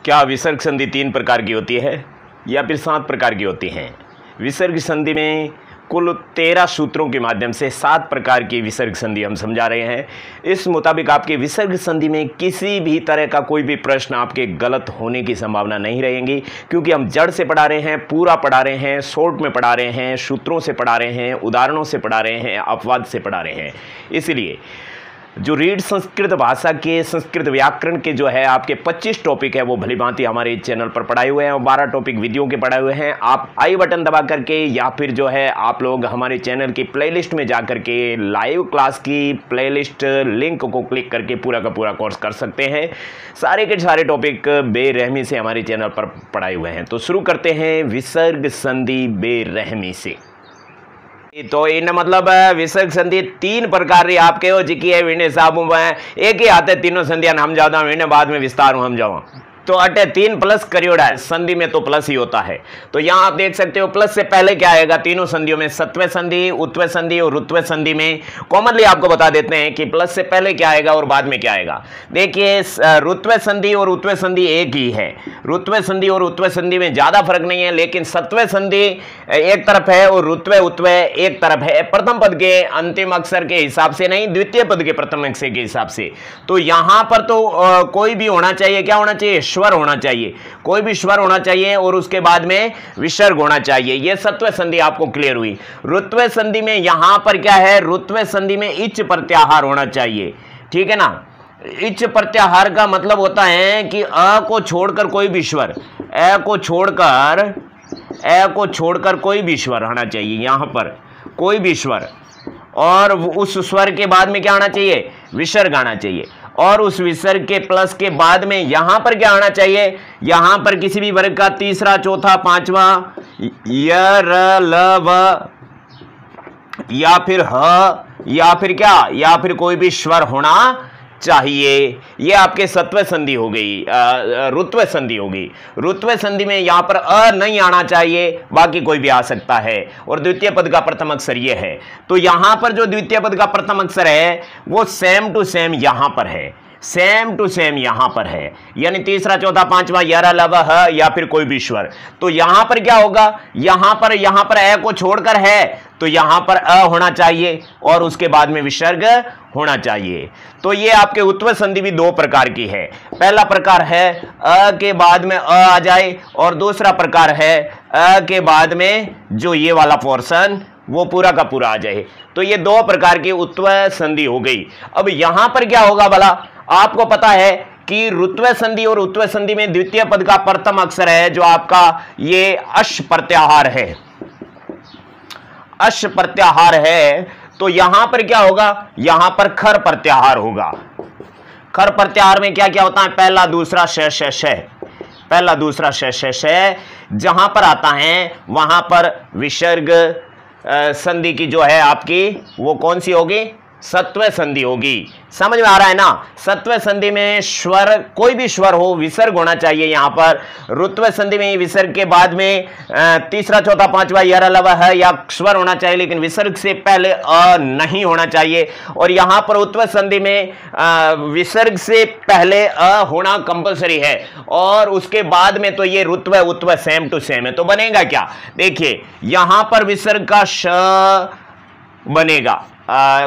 क्या विसर्ग संधि 3 प्रकार की होती है या फिर 7 प्रकार की होती हैं? विसर्ग संधि में कुल 13 सूत्रों के माध्यम से 7 प्रकार की विसर्ग संधि हम समझा रहे हैं। इस मुताबिक आपके विसर्ग संधि में किसी भी तरह का कोई भी प्रश्न आपके गलत होने की संभावना नहीं रहेगी, क्योंकि हम जड़ से पढ़ा रहे हैं, पूरा पढ़ा रहे हैं, शॉर्ट में पढ़ा रहे हैं, सूत्रों से पढ़ा रहे हैं, उदाहरणों से पढ़ा रहे हैं, अपवाद से पढ़ा रहे हैं। इसलिए जो रीड संस्कृत भाषा के संस्कृत व्याकरण के जो है आपके 25 टॉपिक है वो भली भांति हमारे चैनल पर पढ़ाए हुए हैं और 12 टॉपिक वीडियो के पढ़ाए हुए हैं। आप आई बटन दबा करके या फिर जो है आप लोग हमारे चैनल की प्लेलिस्ट में जा करके लाइव क्लास की प्लेलिस्ट लिंक को क्लिक करके पूरा का पूरा कोर्स कर सकते हैं। सारे के सारे टॉपिक बेरहमी से हमारे चैनल पर पढ़ाए हुए हैं। तो शुरू करते हैं विसर्ग संधि बेरहमी से। तो इन मतलब विसर्ग संधि 3 प्रकार री आपके हो जिकी है विने साबु एक ही आते तीनों संधियां हम जाता हूँ इन्हें बाद में विस्तार हूँ हम जाऊँ। तो अटे 3 प्लस करियोड़ा है, संधि में तो प्लस ही होता है। तो यहाँ आप देख सकते हो प्लस से पहले क्या आएगा तीनों संधियों में, सत्व संधि, उत्व संधि और ऋत्व संधि में। कॉमनली आपको बता देते हैं कि प्लस से पहले क्या आएगा और बाद में क्या आएगा। देखिए ऋत्व संधि और उत्व संधि एक ही है। ऋत्व संधि और उत्व संधि में ज्यादा फर्क नहीं है, लेकिन सत्व संधि एक तरफ है और ऋत्व उत्व एक तरफ है। प्रथम पद के अंतिम अक्षर के हिसाब से नहीं, द्वितीय पद के प्रथम अक्षर के हिसाब से। तो यहाँ पर तो कोई भी होना चाहिए, क्या होना चाहिए, स्वर होना चाहिए, कोई भी स्वर होना चाहिए और उसके बाद में विसर्ग होना चाहिए। यह सत्व संधि आपको क्लियर हुई। ऋत्व संधि में यहां पर क्या है, ऋत्व संधि में इच प्रत्याहार होना चाहिए, ठीक है ना। इच प्रत्याहार का मतलब होता है कि अ को छोड़कर कोई भी स्वर, ए को छोड़कर कोई भी स्वर आना चाहिए, यहां पर कोई भी स्वर, और उस स्वर के बाद में क्या आना चाहिए, विसर्ग आना चाहिए। और उस विसर्ग के प्लस के बाद में यहां पर क्या आना चाहिए, यहां पर किसी भी वर्ग का तीसरा, चौथा, पांचवा, य, र, ल, व या फिर ह या फिर क्या, या फिर कोई भी स्वर होना चाहिए। ये आपके सत्व संधि हो गई, ऋत्व संधि होगी। ऋत्व संधि में यहां पर अ नहीं आना चाहिए, बाकी कोई भी आ सकता है। और द्वितीय पद का प्रथम अक्षर ये है। तो यहां पर जो द्वितीय पद का प्रथम अक्षर है वो सेम टू सेम यहां पर है, सेम टू सेम यहां पर है, यानी तीसरा, चौथा, पांचवा, यारा, लव, ह या फिर कोई भी स्वर। तो यहां पर क्या होगा, यहां पर ए को छोड़कर है तो यहां पर अ होना चाहिए और उसके बाद में विसर्ग होना चाहिए। तो ये आपके उत्व संधि भी 2 प्रकार की है। पहला प्रकार है अ के बाद में अ आ जाए और दूसरा प्रकार है अ के बाद में जो ये वाला पोर्शन वो पूरा का पूरा आ जाए। तो ये 2 प्रकार की उत्व संधि हो गई। अब यहां पर क्या होगा भला, आपको पता है कि ऋत्व संधि और उत्व संधि में द्वितीय पद का प्रथम अक्षर है जो आपका ये अश प्रत्याहार है, अश प्रत्याहार है। तो यहां पर क्या होगा, यहां पर खर प्रत्याहार होगा। खर प्रत्याहार में क्या क्या होता है, पहला, दूसरा, श, पहला, दूसरा, श। जहां पर आता है वहां पर विसर्ग संधि की जो है आपकी वो कौन सी होगी, सत्व संधि होगी। समझ में आ रहा है ना। सत्व संधि में स्वर, कोई भी स्वर हो, विसर्ग होना चाहिए यहां पर। ऋत्व संधि में विसर्ग के बाद में तीसरा, चौथा, पांचवा, यर, लव, ह या स्वर होना चाहिए, लेकिन विसर्ग से पहले अ नहीं होना चाहिए। और यहां पर उत्व संधि में विसर्ग से पहले अ होना कंपलसरी है और उसके बाद में तो ये ऋत्व उत्व सेम टू सेम है। तो बनेगा क्या, देखिए यहां पर विसर्ग का श बनेगा,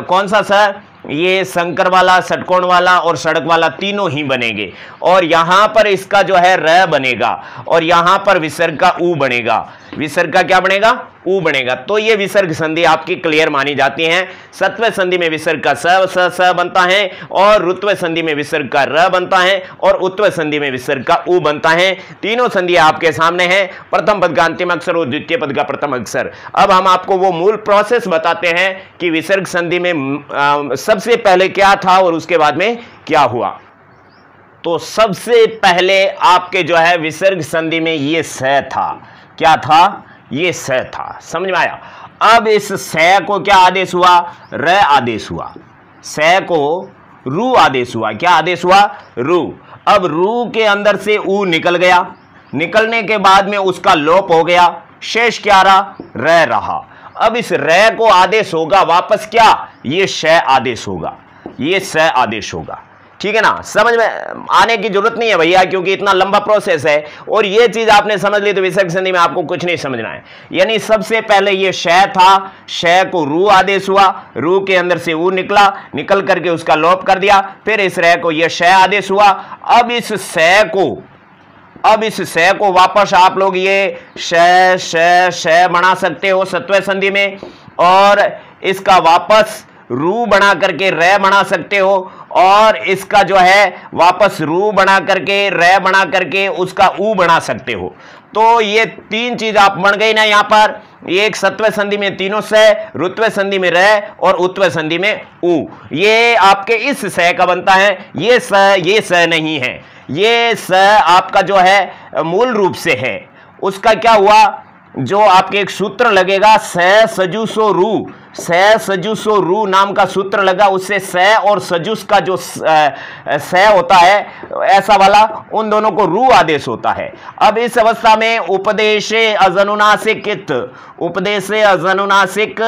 कौन सा सर, ये संकर वाला, षटकोण वाला और सड़क वाला तीनों ही बनेंगे। और यहां पर इसका जो है र बनेगा और यहां पर विसर्ग का ऊ बनेगा। विसर्ग का क्या बनेगा, ऊ बनेगा। तो ये विसर्ग संधि आपकी क्लियर मानी जाती है। सत्व संधि में विसर्ग का स बनता है और ऋत्व संधि में विसर्ग का र बनता है और उत्व संधि में विसर्ग का ऊ बनता है। तीनों संधि आपके सामने हैं, प्रथम पद का अंतिम अक्षर और द्वितीय पद का प्रथम अक्षर। अब हम आपको वो मूल प्रोसेस बताते हैं कि विसर्ग संधि में सबसे पहले क्या था और उसके बाद में क्या हुआ। तो सबसे पहले आपके जो है विसर्ग संधि में ये स था, क्या था, ये स था। समझ में आया। अब इस स को क्या आदेश हुआ, र आदेश हुआ। स को रू आदेश हुआ, क्या आदेश हुआ, रू। अब रू के अंदर से ऊ निकल गया, निकलने के बाद में उसका लोप हो गया, शेष क्या रहा, र रहा। अब इस र को आदेश होगा वापस क्या, ये श आदेश होगा, ये स आदेश होगा। ठीक है ना, समझ में आने की जरूरत नहीं है भैया, क्योंकि इतना लंबा प्रोसेस है। और ये चीज आपने समझ ली तो विसर्ग संधि में आपको कुछ नहीं समझना है। यानी सबसे पहले ये श था, श को रू आदेश हुआ, रू के अंदर से ऊ निकला, निकल करके उसका लोप कर दिया, फिर इस रह को ये श आदेश हुआ। अब इस स को वापस आप लोग ये श बना सकते हो सत्व संधि में, और इसका वापस रू बना करके रे बना सकते हो, और इसका जो है वापस रू बना करके रे बना करके उसका ऊ बना सकते हो। तो ये तीन चीज आप बन गई ना यहाँ पर। एक सत्व संधि में तीनों स, रुत्व संधि में रे और उत्व संधि में ऊ। ये आपके इस स का बनता है, ये स नहीं है। ये स आपका जो है मूल रूप से है, उसका क्या हुआ, जो आपके एक सूत्र लगेगा स सजुसो रू, स सजुसो रू नाम का सूत्र लगा, उससे स और सजुस का जो स होता है ऐसा वाला, उन दोनों को रू आदेश होता है। अब इस अवस्था में उपदेशे अजनुनासिक, उपदेशे अजनुनासिक,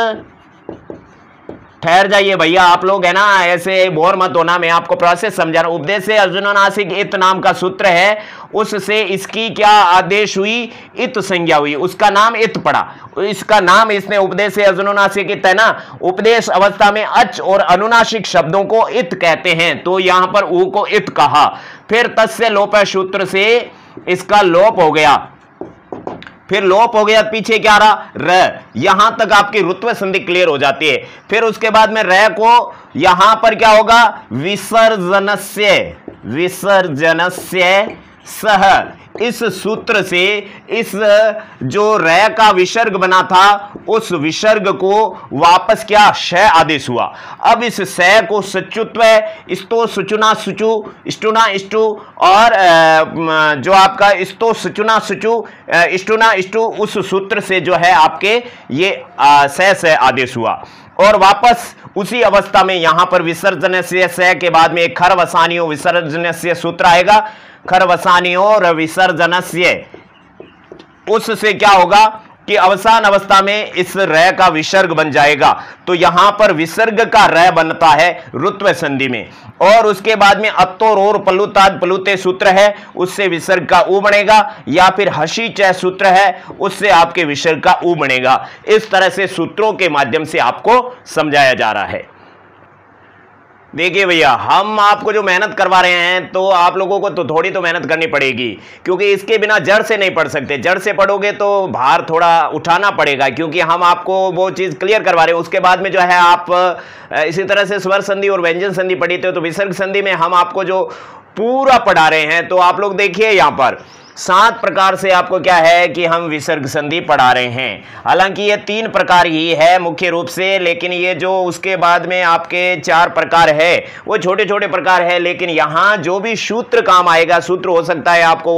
ठहर जाइए भैया आप लोग, है ना, ऐसे बोर मत होना, मैं आपको प्रोसेस समझा रहा हूं। उपदेश से अर्जुनासिक इत नाम का सूत्र है, उससे इसकी क्या आदेश हुई, इत संज्ञा हुई, उसका नाम इत पड़ा। इसका नाम इसने उपदेश से अर्जुनासिक इत है ना, उपदेश अवस्था में अच और अनुनासिक शब्दों को इत कहते हैं, तो यहां पर ऊ को इत कहा। फिर तस्य लोप सूत्र से इसका लोप हो गया, फिर लोप हो गया, पीछे क्या रहा, र। यहां तक आपकी रुत्व संधि क्लियर हो जाती है। फिर उसके बाद में र को यहां पर क्या होगा, विसर्जनस्य, विसर्जनस्य सह, इस सूत्र से इस जो र का विसर्ग बना था उस विसर्ग को वापस क्या श आदेश हुआ। अब इस स को सचुत्व, स्तो सुचुना सुचु, स्टुना स्टु, और जो आपका स्तो सुचुना सुचु, स्टुना स्टु, उस सूत्र से जो है आपके ये स आदेश हुआ। और वापस उसी अवस्था में यहां पर विसर्जन से स के बाद में एक खरवसानियों विसर्जन से सूत्र आएगा, खरवसानियों और विसर्जनस्य, उससे क्या होगा कि अवसान अवस्था में इस र का विसर्ग बन जाएगा। तो यहां पर विसर्ग का र बनता है रुत्व संधि में, और उसके बाद में अत्तोर और पलुताद पलुते सूत्र है, उससे विसर्ग का ऊ बनेगा, या फिर हसी च सूत्र है, उससे आपके विसर्ग का ऊ बनेगा। इस तरह से सूत्रों के माध्यम से आपको समझाया जा रहा है। देखिए भैया, हम आपको जो मेहनत करवा रहे हैं तो आप लोगों को तो थोड़ी तो मेहनत करनी पड़ेगी, क्योंकि इसके बिना जड़ से नहीं पढ़ सकते। जड़ से पढ़ोगे तो भार थोड़ा उठाना पड़ेगा, क्योंकि हम आपको वो चीज़ क्लियर करवा रहे हैं। उसके बाद में जो है आप इसी तरह से स्वर संधि और व्यंजन संधि पढ़ी थे, तो विसर्ग संधि में हम आपको जो पूरा पढ़ा रहे हैं। तो आप लोग देखिए यहाँ पर 7 प्रकार से आपको क्या है कि हम विसर्ग संधि पढ़ा रहे हैं। हालांकि ये 3 प्रकार ही है मुख्य रूप से, लेकिन ये जो उसके बाद में आपके 4 प्रकार है वो छोटे छोटे प्रकार है। लेकिन यहाँ जो भी सूत्र काम आएगा, सूत्र हो सकता है आपको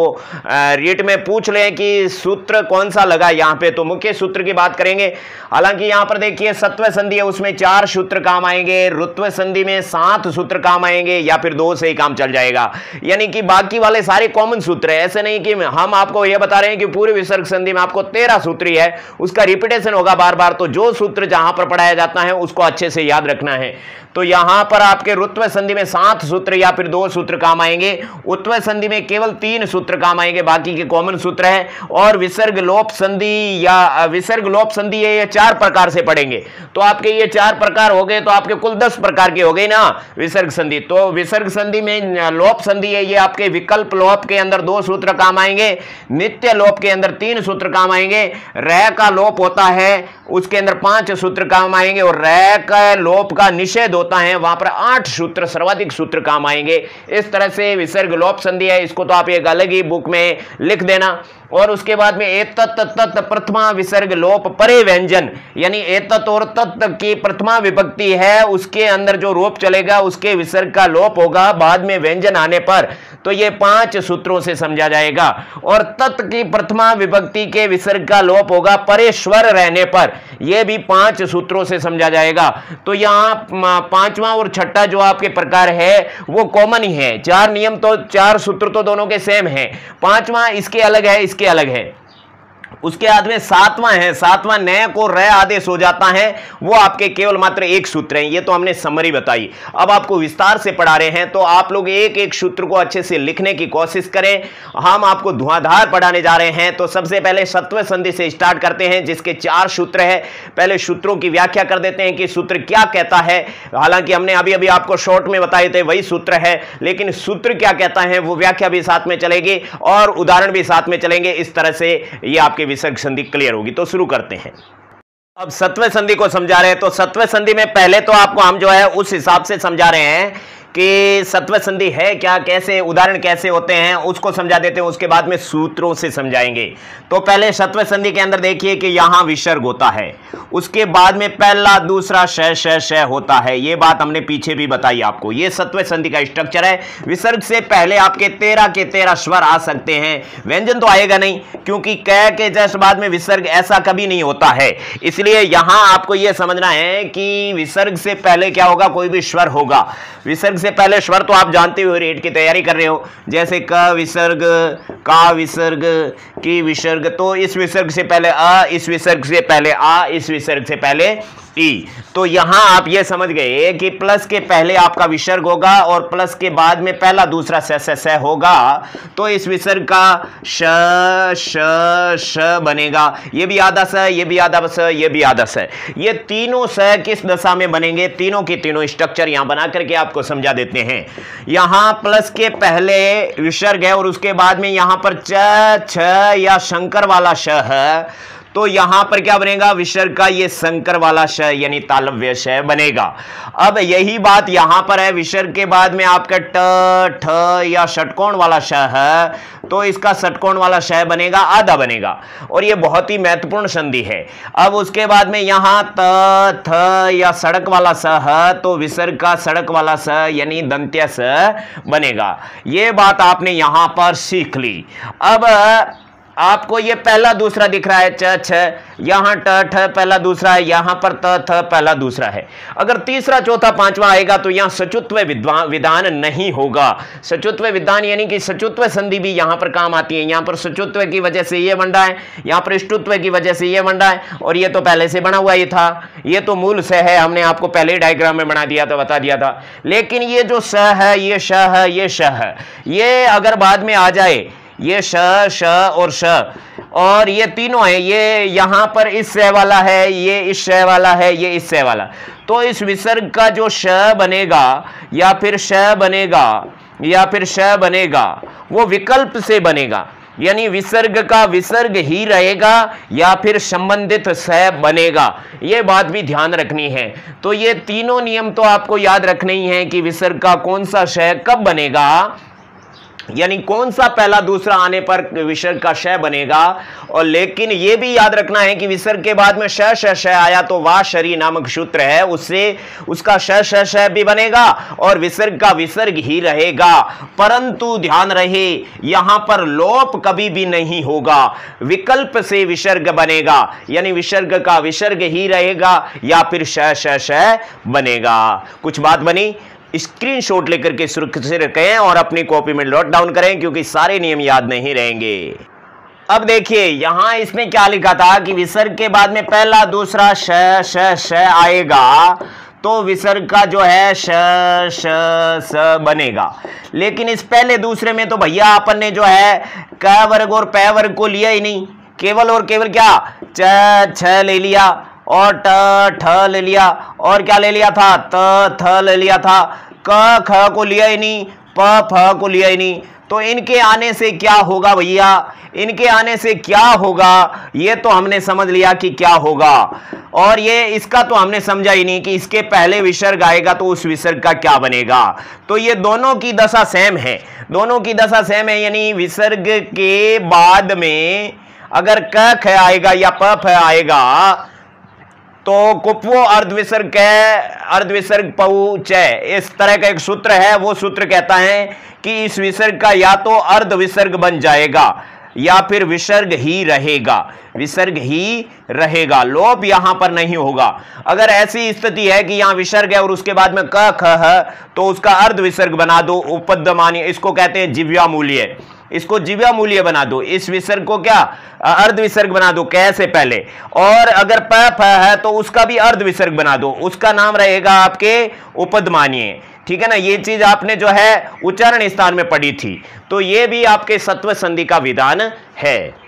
रीट में पूछ लें कि सूत्र कौन सा लगा यहाँ पे, तो मुख्य सूत्र की बात करेंगे। हालांकि यहाँ पर देखिए सत्व संधि है, उसमें 4 सूत्र काम आएंगे, रुत्व संधि में 7 सूत्र काम आएंगे, या फिर 2 से ही काम चल जाएगा। यानी कि बाकी वाले सारे कॉमन सूत्र है, ऐसे नहीं कि हम आपको यह बता रहे हैं कि पूरे विसर्ग संधि में आपको 13 सूत्र ही है, उसका रिपीटेशन होगा बार बार। तो जो सूत्र जहां पर पढ़ाया जाता है उसको अच्छे से याद रखना है। तो यहां पर आपके रुत्व संधि में 7 सूत्र या फिर 2 सूत्र काम आएंगे, उत्व संधि में केवल 3 सूत्र काम आएंगे, बाकी के कॉमन सूत्र है। और विसर्ग लोप संधि या विसर्ग लोप संधि ये 4 प्रकार से पढ़ेंगे। तो आपके ये 4 प्रकार हो गए, तो आपके कुल 10 प्रकार के हो गए ना विसर्ग संधि। तो विसर्ग संधि में लोप संधि है, ये आपके विकल्प लोप के अंदर 2 सूत्र काम आएंगे, नित्य लोप के अंदर 3 सूत्र काम आएंगे, र का लोप होता है उसके अंदर 5 सूत्र काम आएंगे, और र का लोप का निषेध होता है वहां पर 8 सूत्र सर्वाधिक सूत्र काम आएंगे। इस तरह से विसर्ग लोप संधि है, इसको तो आप एक अलग ही बुक में लिख देना। और उसके बाद में एतत् तत् प्रथमा विसर्ग लोप परे व्यंजन, यानी एतत् और तत् की प्रथमा विभक्ति है, उसके अंदर जो रूप चलेगा उसके विसर्ग का लोप होगा बाद में व्यंजन आने पर। तो ये 5 सूत्रों से समझा जाएगा। और तत् की प्रथमा विभक्ति के विसर्ग का लोप होगा परे स्वर रहने पर, यह भी 5 सूत्रों से समझा जाएगा। तो यहाँ 5वां और 6ठा जो आपके प्रकार है वो कॉमन ही है, 4 नियम तो 4 सूत्र तो दोनों के सेम है, 5वां इसके अलग है, इसके अलग है। उसके बाद में सातवां है, सातवां न को र आदेश हो जाता है, वो आपके केवल मात्र एक सूत्र है। ये तो हमने समरी बताई। अब आपको विस्तार से पढ़ा रहे हैं तो आप लोग एक एक सूत्र को अच्छे से लिखने की कोशिश करें। हम आपको धुआंधार पढ़ाने जा रहे हैं। तो सबसे पहले सत्व संधि से स्टार्ट करते हैं, जिसके 4 सूत्र है। पहले सूत्रों की व्याख्या कर देते हैं कि सूत्र क्या कहता है। हालांकि हमने अभी अभी आपको शॉर्ट में बताए थे वही सूत्र है, लेकिन सूत्र क्या कहता है वो व्याख्या भी साथ में चलेगी और उदाहरण भी साथ में चलेंगे। इस तरह से ये आपके विसर्ग संधि क्लियर होगी। तो शुरू करते हैं। अब सत्व संधि को समझा रहे हैं। तो सत्व संधि में पहले तो आपको हम जो है उस हिसाब से समझा रहे हैं कि सत्व संधि है क्या, कैसे उदाहरण कैसे होते हैं उसको समझा देते हैं। उसके बाद में सूत्रों से समझाएंगे। तो पहले सत्व संधि के अंदर देखिए कि यहां विसर्ग होता है, उसके बाद में पहला दूसरा श होता है। ये बात हमने पीछे भी बताई आपको। ये सत्व संधि का स्ट्रक्चर है। विसर्ग से पहले आपके 13 के 13 स्वर आ सकते हैं। व्यंजन तो आएगा नहीं, क्योंकि क के जस्ट बाद में विसर्ग ऐसा कभी नहीं होता है। इसलिए यहां आपको यह समझना है कि विसर्ग से पहले क्या होगा, कोई भी स्वर होगा। विसर्ग से पहले स्वर तो आप जानते हो, रेट की तैयारी कर रहे हो, जैसे क विसर्ग, का विसर्ग, की विसर्ग। तो इस विसर्ग से पहले अ, इस विसर्ग से पहले आ, इस विसर्ग से पहले ई। तो यहां आप ये समझ गए कि प्लस के पहले आपका विसर्ग होगा और प्लस के बाद में पहला दूसरा स होगा। तो इस विसर्ग का श बनेगा। ये भी आधा स, ये भी आधा स, ये भी आधा स। ये तीनों स किस दशा में बनेंगे, तीनों की तीनों स्ट्रक्चर यहां बना करके आपको समझा देते हैं। यहां प्लस के पहले विसर्ग है और उसके बाद में यहां पर च, छ या शंकर वाला श है। तो यहां पर क्या बनेगा, विसर्ग का ये संकर वाला श यानी तालव्य श बनेगा। अब यही बात यहां पर है। विसर्ग के बाद में आपका ट, ठ या षटकोण वाला श है, तो इसका षटकोण वाला श बनेगा, आधा बनेगा। और ये बहुत ही महत्वपूर्ण संधि है। अब उसके बाद में यहां त, थ या सड़क वाला स है, तो विसर्ग का सड़क वाला स यानी दंत्य स बनेगा। ये बात आपने यहां पर सीख ली। अब आपको ये पहला दूसरा दिख रहा है, च छ, यहां ट ठ पहला दूसरा है, यहां पर त थ पहला दूसरा है। अगर तीसरा चौथा पांचवा आएगा तो यहां सचुत्व विधान नहीं होगा। सचुत्व विधान यानी कि सचुत्व संधि भी यहां पर काम आती है। यहां पर सचुत्व की वजह से ये बन रहा है, यहां पर इष्टुत्व की वजह से ये बन रहा है, और ये तो पहले से बना हुआ ही था। ये तो मूल स है, हमने आपको पहले ही डायग्राम में बना दिया था, बता दिया था। लेकिन ये जो स है, ये श है, ये श है, ये अगर बाद में आ जाए, ये श, श और श, और ये तीनों है, ये यहां पर इस स वाला है, ये इस स वाला है, ये इस स वाला, तो इस विसर्ग का जो श बनेगा या फिर श बनेगा या फिर श बनेगा वो विकल्प से बनेगा। यानी विसर्ग का विसर्ग ही रहेगा या फिर संबंधित स बनेगा। ये बात भी ध्यान रखनी है। तो ये तीनों नियम तो आपको याद रखने ही है कि विसर्ग का कौन सा श कब बनेगा, यानी कौन सा पहला दूसरा आने पर विसर्ग का श बनेगा। और लेकिन यह भी याद रखना है कि विसर्ग के बाद में श आया तो वा शरी नामक सूत्र है, उससे उसका श भी बनेगा और विसर्ग का विसर्ग ही रहेगा। परंतु ध्यान रहे यहां पर लोप कभी भी नहीं होगा, विकल्प से विसर्ग बनेगा, यानी विसर्ग का विसर्ग ही रहेगा या फिर श बनेगा। कुछ बात बनी? स्क्रीनशॉट लेकर के सुरक्षित रखें और अपनी कॉपी में नोट डाउन करें, क्योंकि सारे नियम याद नहीं रहेंगे। अब देखिए यहां इसने क्या लिखा था कि विसर्ग के बाद में पहला दूसरा श आएगा तो विसर्ग का जो है श बनेगा। लेकिन इस पहले दूसरे में तो भैया अपन ने जो है क वर्ग और प वर्ग को लिया ही नहीं, केवल और केवल क्या च छ ले लिया और ट ठ ले लिया और क्या ले लिया था, त थ ले लिया था, क ख को लिया ही नहीं, प फ को लिया ही नहीं। तो इनके आने से क्या होगा भैया, इनके आने से क्या होगा, ये तो हमने समझ लिया कि क्या होगा। और ये इसका तो हमने समझा ही नहीं कि इसके पहले विसर्ग आएगा तो उस विसर्ग का क्या बनेगा। तो ये दोनों की दशा सेम है, दोनों की दशा सेम है। यानी विसर्ग के बाद में अगर क ख आएगा या प फ आएगा तो कुपवो अर्धविसर्ग अर्धविसर्ग पहुंच, इस तरह का एक सूत्र है। वो सूत्र कहता है कि इस विसर्ग का या तो अर्धविसर्ग बन जाएगा या फिर विसर्ग ही रहेगा, विसर्ग ही रहेगा, लोप यहां पर नहीं होगा। अगर ऐसी स्थिति है कि यहां विसर्ग है और उसके बाद में क ख है तो उसका अर्ध विसर्ग बना दो, उपपद मानिए, इसको कहते हैं जिव्या मूल्य। इसको जीवा मूल्य बना दो, इस विसर्ग को क्या अर्ध विसर्ग बना दो कै से पहले, और अगर प फ है तो उसका भी अर्ध विसर्ग बना दो, उसका नाम रहेगा आपके उपदमानीय। ठीक है ना, ये चीज आपने जो है उच्चारण स्थान में पढ़ी थी, तो ये भी आपके सत्व संधि का विधान है।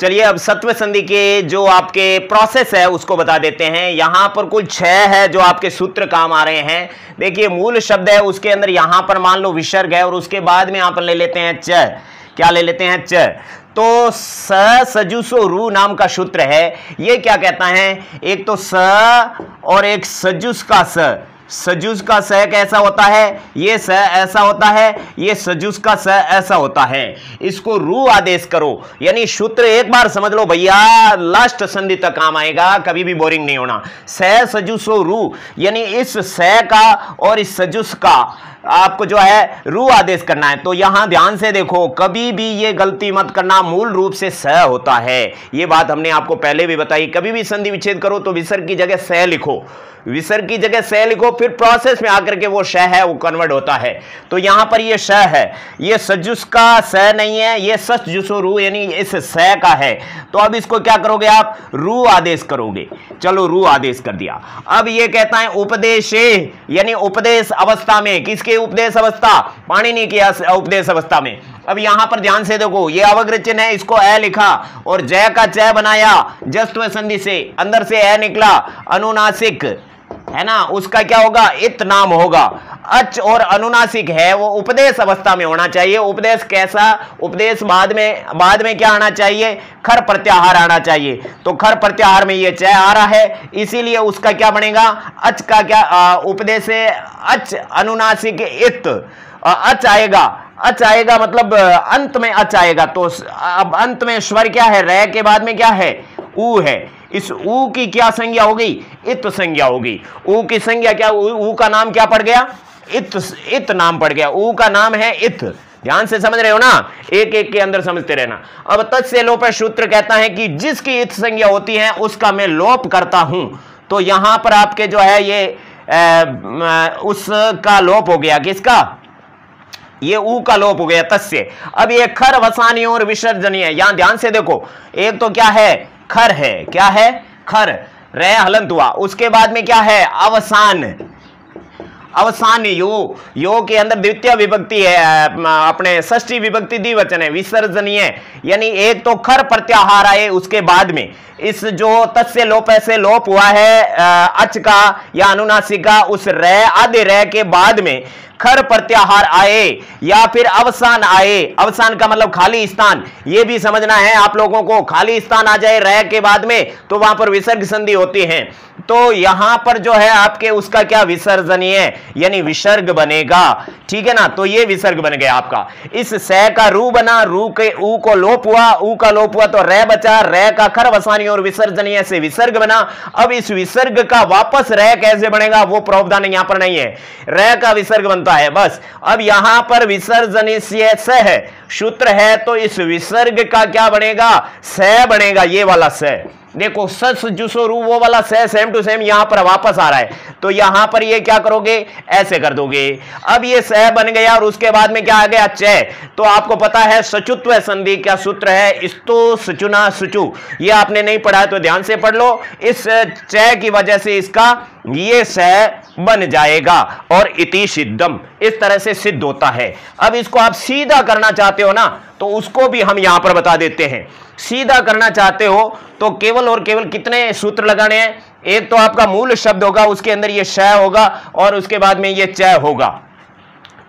चलिए अब सत्व संधि के जो आपके प्रोसेस है उसको बता देते हैं। यहां पर कुल 6 है जो आपके सूत्र काम आ रहे हैं। देखिए मूल शब्द है, उसके अंदर यहां पर मान लो विसर्ग है, और उसके बाद में यहां पर ले लेते हैं च। क्या ले लेते हैं? च। तो स सजुसो रू नाम का सूत्र है। ये क्या कहता है? एक तो स और एक सजुस का स। सजुस का स कैसा होता है? ये स ऐसा होता है, ये सजुस का स ऐसा होता है। इसको रू आदेश करो, यानी सूत्र एक बार समझ लो भैया, लास्ट संधि तक काम आएगा, कभी भी बोरिंग नहीं होना। स सजुसो रू, यानी इस स का और इस सजुस का आपको जो है रू आदेश करना है। तो यहां ध्यान से देखो, कभी भी ये गलती मत करना, मूल रूप से स होता है। ये बात हमने आपको पहले भी बताई, कभी भी संधि विच्छेद करो तो विसर्ग की जगह स लिखो, विसर्ग की जगह स लिखो, फिर प्रोसेस में आकर के वो श है वो कन्वर्ट होता है। तो यहां पर ये श है, ये सजुस का स नहीं है, ये सजुसो रू यानी इस स का है। तो अब इसको क्या करोगे आप? रू आदेश करोगे। चलो रू आदेश कर दिया। अब ये कहता है उपदेशे, यानी उपदेश अवस्था में। किसके उपदेश अवस्था? पाणिनि की उपदेश अवस्था में। अब यहां पर ध्यान से देखो, ये अवग्र चिन्ह है, इसको ए लिखा और जय का च बनाया, जस्त्व संधि से अंदर से ए निकला, अनुनासिक है ना, उसका क्या होगा? इत नाम होगा। अच और अनुनासिक है वो उपदेश अवस्था में होना चाहिए। उपदेश कैसा? उपदेश बाद में क्या आना चाहिए? खर प्रत्याहार आना चाहिए। तो खर प्रत्याहार में ये च आ रहा है, इसीलिए उसका क्या बनेगा? अच का क्या उपदेश है? अच अनुनासिक इत, अच आएगा, अच आएगा मतलब अंत में अच आएगा। तो अब अंत में स्वर क्या है? रे के बाद में क्या है? ऊ है। इस ऊ की क्या संज्ञा हो गई? इत संज्ञा हो गई। ऊ की संज्ञा क्या? ऊ का नाम क्या पड़ गया? इत नाम पड़ गया। ऊ का नाम है इत। ध्यान से समझ रहे हो ना, एक एक के अंदर समझते रहना। अब तत्से लोप सूत्र कहता है कि जिसकी इत संज्ञा होती है उसका मैं लोप करता हूं। तो यहां पर आपके जो है ये उसका लोप हो गया। किसका? ये ऊ का लोप हो गया, तस्य। अब ये खर वसानी और विसर्जनीय, यहां ध्यान से देखो, एक तो क्या है? खर है। क्या है? खर, रे हलंत हुआ। उसके बाद में क्या है? अवसान। अवसान यो के अंदर द्वितीय विभक्ति है, अपने षष्ठी विभक्ति द्विवचन है, विसर्जनीय। यानी एक तो खर प्रत्याहार आए, उसके बाद में इस जो तस्य लोप से लोप हुआ है अच का या अनुनासिक का, उस रे आधे रे के बाद में खर प्रत्याहार आए या फिर अवसान आए। अवसान का मतलब खाली स्थान, ये भी समझना है आप लोगों को। खाली स्थान आ जाए रे के बाद में तो वहां पर विसर्ग संधि होती है। तो यहां पर जो है आपके उसका क्या? विसर्जनीय, यानी विसर्ग बनेगा। ठीक है ना, तो ये विसर्ग बन गया आपका। इस स का रू बना, रू के ऊ को लोप हुआ, ऊ का लोप हुआ तो रे बचा, रे का खर वसानी और विसर्जनीय से विसर्ग बना। अब इस विसर्ग का वापस रे कैसे बनेगा वो प्रावधान यहां पर नहीं है, रे का विसर्ग बनता है बस। अब यहां पर विसर्जनीय स है, सूत्र है, तो इस विसर्ग का क्या बनेगा? स बनेगा, ये वाला स। देखो सस जुसो रू वो वाला स सेम टू सेम यहां पर वापस आ रहा है। तो यहां पर ये क्या करोगे? ऐसे कर दोगे। अब ये स बन गया और उसके बाद में क्या आ गया? च। तो आपको पता है सचुत्व संधि क्या सूत्र है? स्तो सचुना सुचु। ये आपने नहीं पढ़ा है तो ध्यान से पढ़ लो। इस च की वजह से इसका ये स बन जाएगा और इति सिद्धम, इस तरह से सिद्ध होता है। अब इसको आप सीधा करना चाहते हो ना, तो उसको भी हम यहां पर बता देते हैं। सीधा करना चाहते हो तो केवल और केवल कितने सूत्र लगाने हैं? एक तो आपका मूल शब्द होगा, उसके अंदर ये श होगा और उसके बाद में ये च होगा।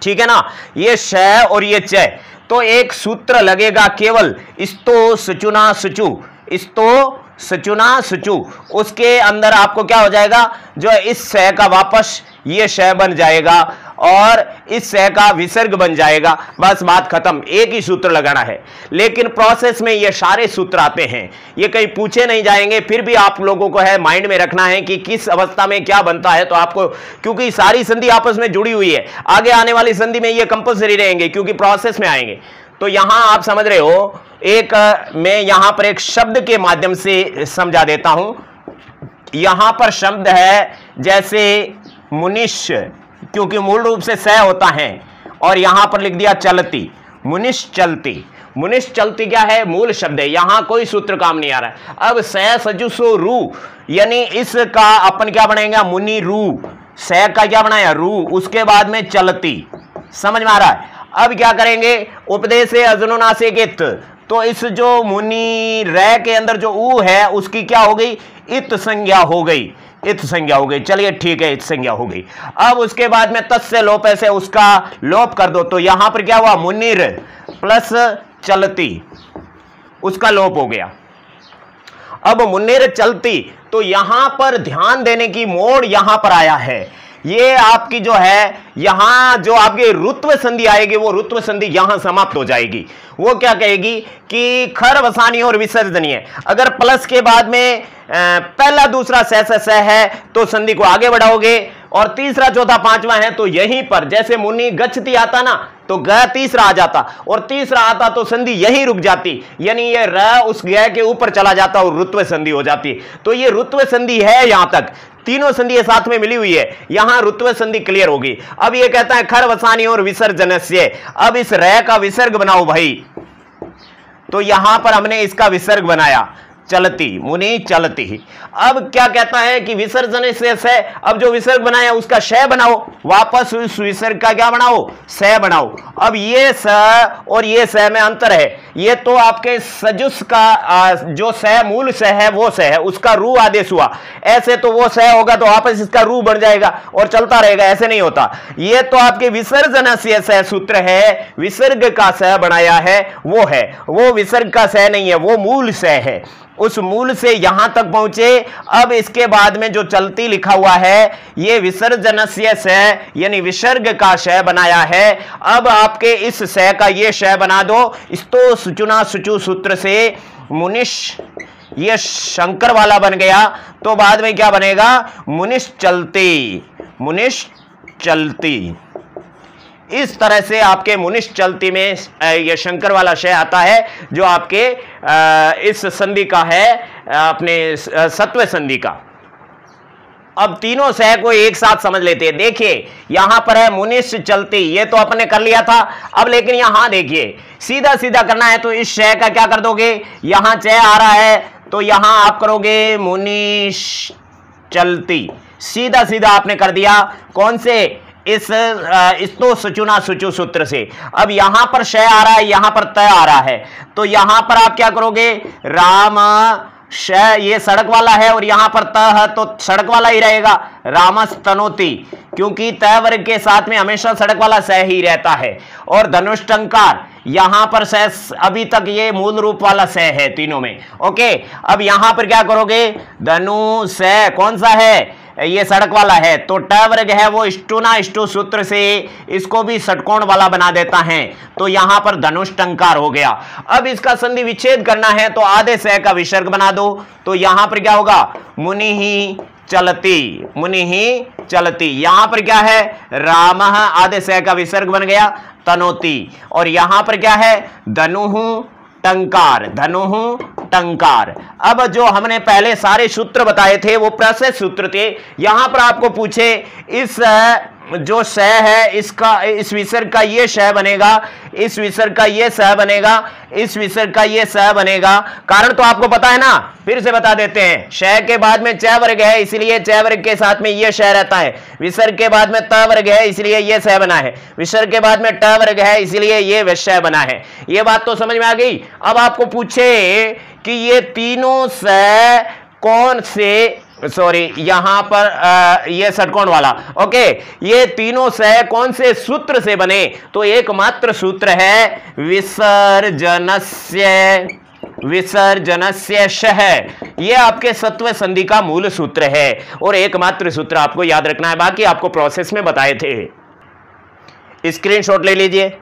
ठीक है ना, ये श और ये च। तो एक सूत्र लगेगा केवल स्तो सचुना सुचु, स्तो सचुना सुचु। उसके अंदर आपको क्या हो जाएगा? जो इस स का वापस ये श बन जाएगा और इस स का विसर्ग बन जाएगा। बस बात खत्म, एक ही सूत्र लगाना है। लेकिन प्रोसेस में ये सारे सूत्र आते हैं, ये कहीं पूछे नहीं जाएंगे। फिर भी आप लोगों को है माइंड में रखना है कि किस अवस्था में क्या बनता है। तो आपको, क्योंकि सारी संधि आपस में जुड़ी हुई है, आगे आने वाली संधि में ये कंपल्सरी रहेंगे क्योंकि प्रोसेस में आएंगे। तो यहां आप समझ रहे हो, एक मैं यहां पर एक शब्द के माध्यम से समझा देता हूं। यहां पर शब्द है जैसे मुनिष्य, क्योंकि मूल रूप से स होता है, और यहां पर लिख दिया चलती। मुनिश्चलति। मुनिश्चलति क्या है? मूल शब्द है, यहां कोई सूत्र काम नहीं आ रहा है। अब स सजुसो रू, यानी इसका अपन क्या बनाएगा? मुनि रू। स का क्या बनाया? रू। उसके बाद में चलती। समझ में आ रहा है? अब क्या करेंगे? उपदेश से अजनुनासिक इत, तो इस जो मुनि रे के अंदर जो ऊ है उसकी क्या हो गई? इत संज्ञा हो गई। इत संज्ञा हो गई। चलिए ठीक है, इत संज्ञा हो गई। अब उसके बाद में तस्य लोप से उसका लोप कर दो, तो यहां पर क्या हुआ? मुनिर प्लस चलती, उसका लोप हो गया। अब मुनिर चलती, तो यहां पर ध्यान देने की मोड़ यहां पर आया है। ये आपकी जो है यहां जो आपकी रुत्व संधि आएगी, वो रुत्व संधि यहां समाप्त हो जाएगी। वो क्या कहेगी कि खर वसानी और विसर्जनीय। अगर प्लस के बाद में पहला दूसरा स है तो संधि को आगे बढ़ाओगे, और तीसरा चौथा पांचवा है तो यहीं पर जैसे मुनि गच्छति आता ना, तो ग तीसरा आ जाता, और तीसरा आता तो संधि यहीं रुक जाती, यानी ये र उस ग के ऊपर चला जाता और रुत्व संधि हो जाती। तो ये रुत्व संधि है, यहां तक तीनों संधि साथ में मिली हुई है, यहां रुत्व संधि क्लियर होगी। अब ये कहता है खर वसानी और विसर्जनस्य। अब इस रे का विसर्ग बनाओ भाई, तो यहां पर हमने इसका विसर्ग बनाया, चलती, मुनि चलती। अब क्या कहता है कि विसर्जन से अब जो विसर्ग बनाया उसका शय बनाओ, वापस उस विसर्ग का क्या बनाओ? स बनाओ। अब ये स और ये स में अंतर है। ये तो आपके सजुस का जो स मूल स है वो स है, उसका रू आदेश हुआ। ऐसे तो वो स होगा तो वापस इसका रू बन जाएगा और चलता रहेगा, ऐसे नहीं होता। ये तो आपके विसर्जन से स सूत्र है, विसर्ग का स बनाया है वो है, वो विसर्ग का स नहीं है, वो मूल स है। उस मूल से यहां तक पहुंचे। अब इसके बाद में जो चलती लिखा हुआ है ये विसर्जनस्य स यानी विसर्ग का श बनाया है। अब आपके इस स का ये श बना दो स्तो सुचुना सुचु सूत्र से। मुनिश ये शंकर वाला बन गया, तो बाद में क्या बनेगा? मुनिश चलती, मुनिश चलती। इस तरह से आपके मुनिश चलती में ये शंकर वाला शय आता है, जो आपके इस संधि का है, अपने सत्व संधि का। अब तीनों शय को एक साथ समझ लेते हैं। देखिए यहां पर है मुनिश चलती, ये तो अपने कर लिया था। अब लेकिन यहां देखिए सीधा सीधा करना है, तो इस शय का क्या कर दोगे? यहां च आ रहा है तो यहां आप करोगे मुनिश चलती, सीधा सीधा आपने कर दिया। कौन से? इस तो सुचुना सुचु सूत्र से। अब यहां पर शय आ रहा है, यहां पर तय आ रहा है, तो यहां पर आप क्या करोगे? राम श, ये सड़क वाला है और यहां पर त है तो सड़क वाला ही रहेगा, रामस्तनोति, क्योंकि तय वर्ग के साथ में हमेशा सड़क वाला स ही रहता है। और धनुष्टंकार, यहां पर स अभी तक ये मूल रूप वाला स है तीनों में। ओके, अब यहां पर क्या करोगे? धनु स कौन सा है? ये सड़क वाला है, तो ट वर्ग है वो इष्टुना इष्टु सूत्र से इसको भी षटकोण वाला बना देता है, तो यहां पर धनुष्टंकार हो गया। अब इसका संधि विच्छेद करना है तो आधे स का विसर्ग बना दो, तो यहां पर क्या होगा? मुनि ही चलती, मुनि ही चलती। यहां पर क्या है? राम आधे स का विसर्ग बन गया, तनोति। और यहां पर क्या है? धनुहु टंकार, धनुहु टंकार। अब जो हमने पहले सारे सूत्र बताए थे वो प्रोसेस सूत्र थे। यहां पर आपको पूछे इस जो स है इसका, इस विसर्ग का ये श बनेगा, इस विसर्ग का ये स बनेगा, इस विसर्ग का ये स बनेगा। कारण तो आपको पता है ना, फिर से बता देते हैं। श के बाद में च वर्ग है इसलिए च वर्ग के साथ में ये श रहता है। विसर्ग के बाद में त वर्ग है इसलिए ये स बना है। विसर्ग के बाद में ट वर्ग है इसलिए ये विषय बना है। ये बात तो समझ में आ गई। अब आपको पूछे कि ये तीनों स कौन से, सॉरी यहां पर ये षटकोण वाला, ओके, ये तीनों स कौन से सूत्र से बने? तो एकमात्र सूत्र है विसर्जनस्य, विसर्जनस्य शह। ये आपके सत्व संधि का मूल सूत्र है और एकमात्र सूत्र आपको याद रखना है, बाकी आपको प्रोसेस में बताए थे। स्क्रीनशॉट ले लीजिए।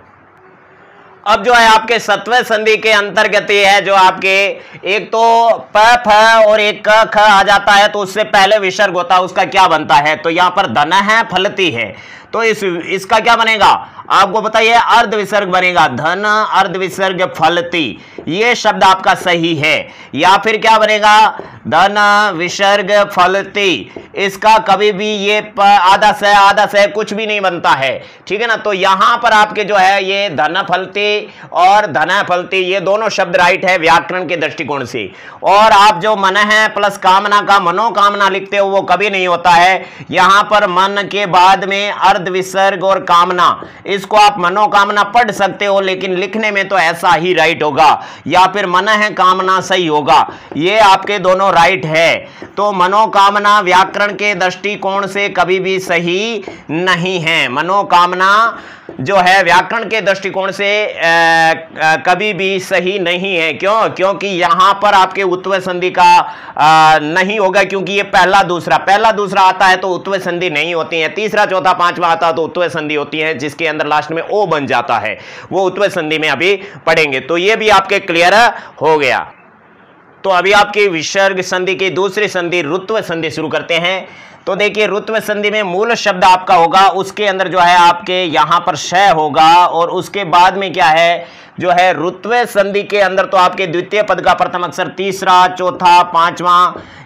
अब जो है आपके सत्व संधि के अंतर्गत ये है जो आपके एक तो प फ और एक क ख आ जाता है, तो उससे पहले विसर्ग होता है, उसका क्या बनता है? तो यहां पर धन है फलती है, तो इसका क्या बनेगा आपको पता है, अर्ध विसर्ग बनेगा, धन अर्ध विसर्ग फलती, ये शब्द आपका सही है। या फिर क्या बनेगा, धन विसर्ग फलती, इसका कभी भी ये आधा से कुछ भी नहीं बनता है, ठीक है ना। तो यहां पर आपके जो है ये धन फलती और धन फलती ये दोनों शब्द राइट है व्याकरण के दृष्टिकोण से। और आप जो मन है प्लस कामना का मनोकामना लिखते हो वो कभी नहीं होता है। यहां पर मन के बाद में अर्ध विसर्ग और कामना, इसको आप मनोकामना पढ़ सकते हो लेकिन लिखने में तो ऐसा ही राइट होगा, या फिर मन है कामना सही होगा, ये आपके दोनों राइट है। तो मनोकामना व्याकरण के दृष्टिकोण से कभी भी सही नहीं है, मनोकामना जो है व्याकरण के दृष्टिकोण से कभी भी सही नहीं है। क्यों? क्योंकि यहां पर आपके उत्वय संधि का नहीं होगा, क्योंकि ये पहला दूसरा आता है तो उत्वय संधि नहीं होती है, तीसरा चौथा पांचवा आता है तो उत्वय संधि होती है, जिसके अंदर लास्ट में ओ बन जाता है, वो उत्वय संधि में अभी पढ़ेंगे। तो ये भी आपके क्लियर हो गया। तो अभी आपकी विसर्ग संधि की दूसरी संधि रुत्व संधि शुरू करते हैं। तो देखिए रुत्व संधि में मूल शब्द आपका होगा, उसके अंदर जो है आपके यहां पर श होगा, और उसके बाद में क्या है जो है रुत्व संधि के अंदर तो आपके द्वितीय पद का प्रथम अक्षर, तीसरा चौथा पांचवा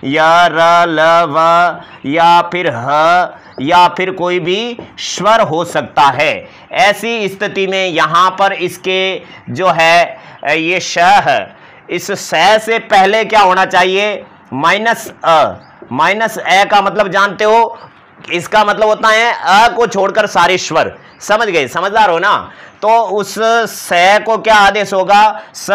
य र ल व या फिर ह या फिर कोई भी स्वर हो सकता है। ऐसी स्थिति में यहां पर इसके जो है ये श है, इस स से पहले क्या होना चाहिए, माइनस अ। माइनस ए का मतलब जानते हो, इसका मतलब होता है अ को छोड़कर सारे स्वर, समझ गए, समझदार हो ना। तो उस स को क्या आदेश होगा, स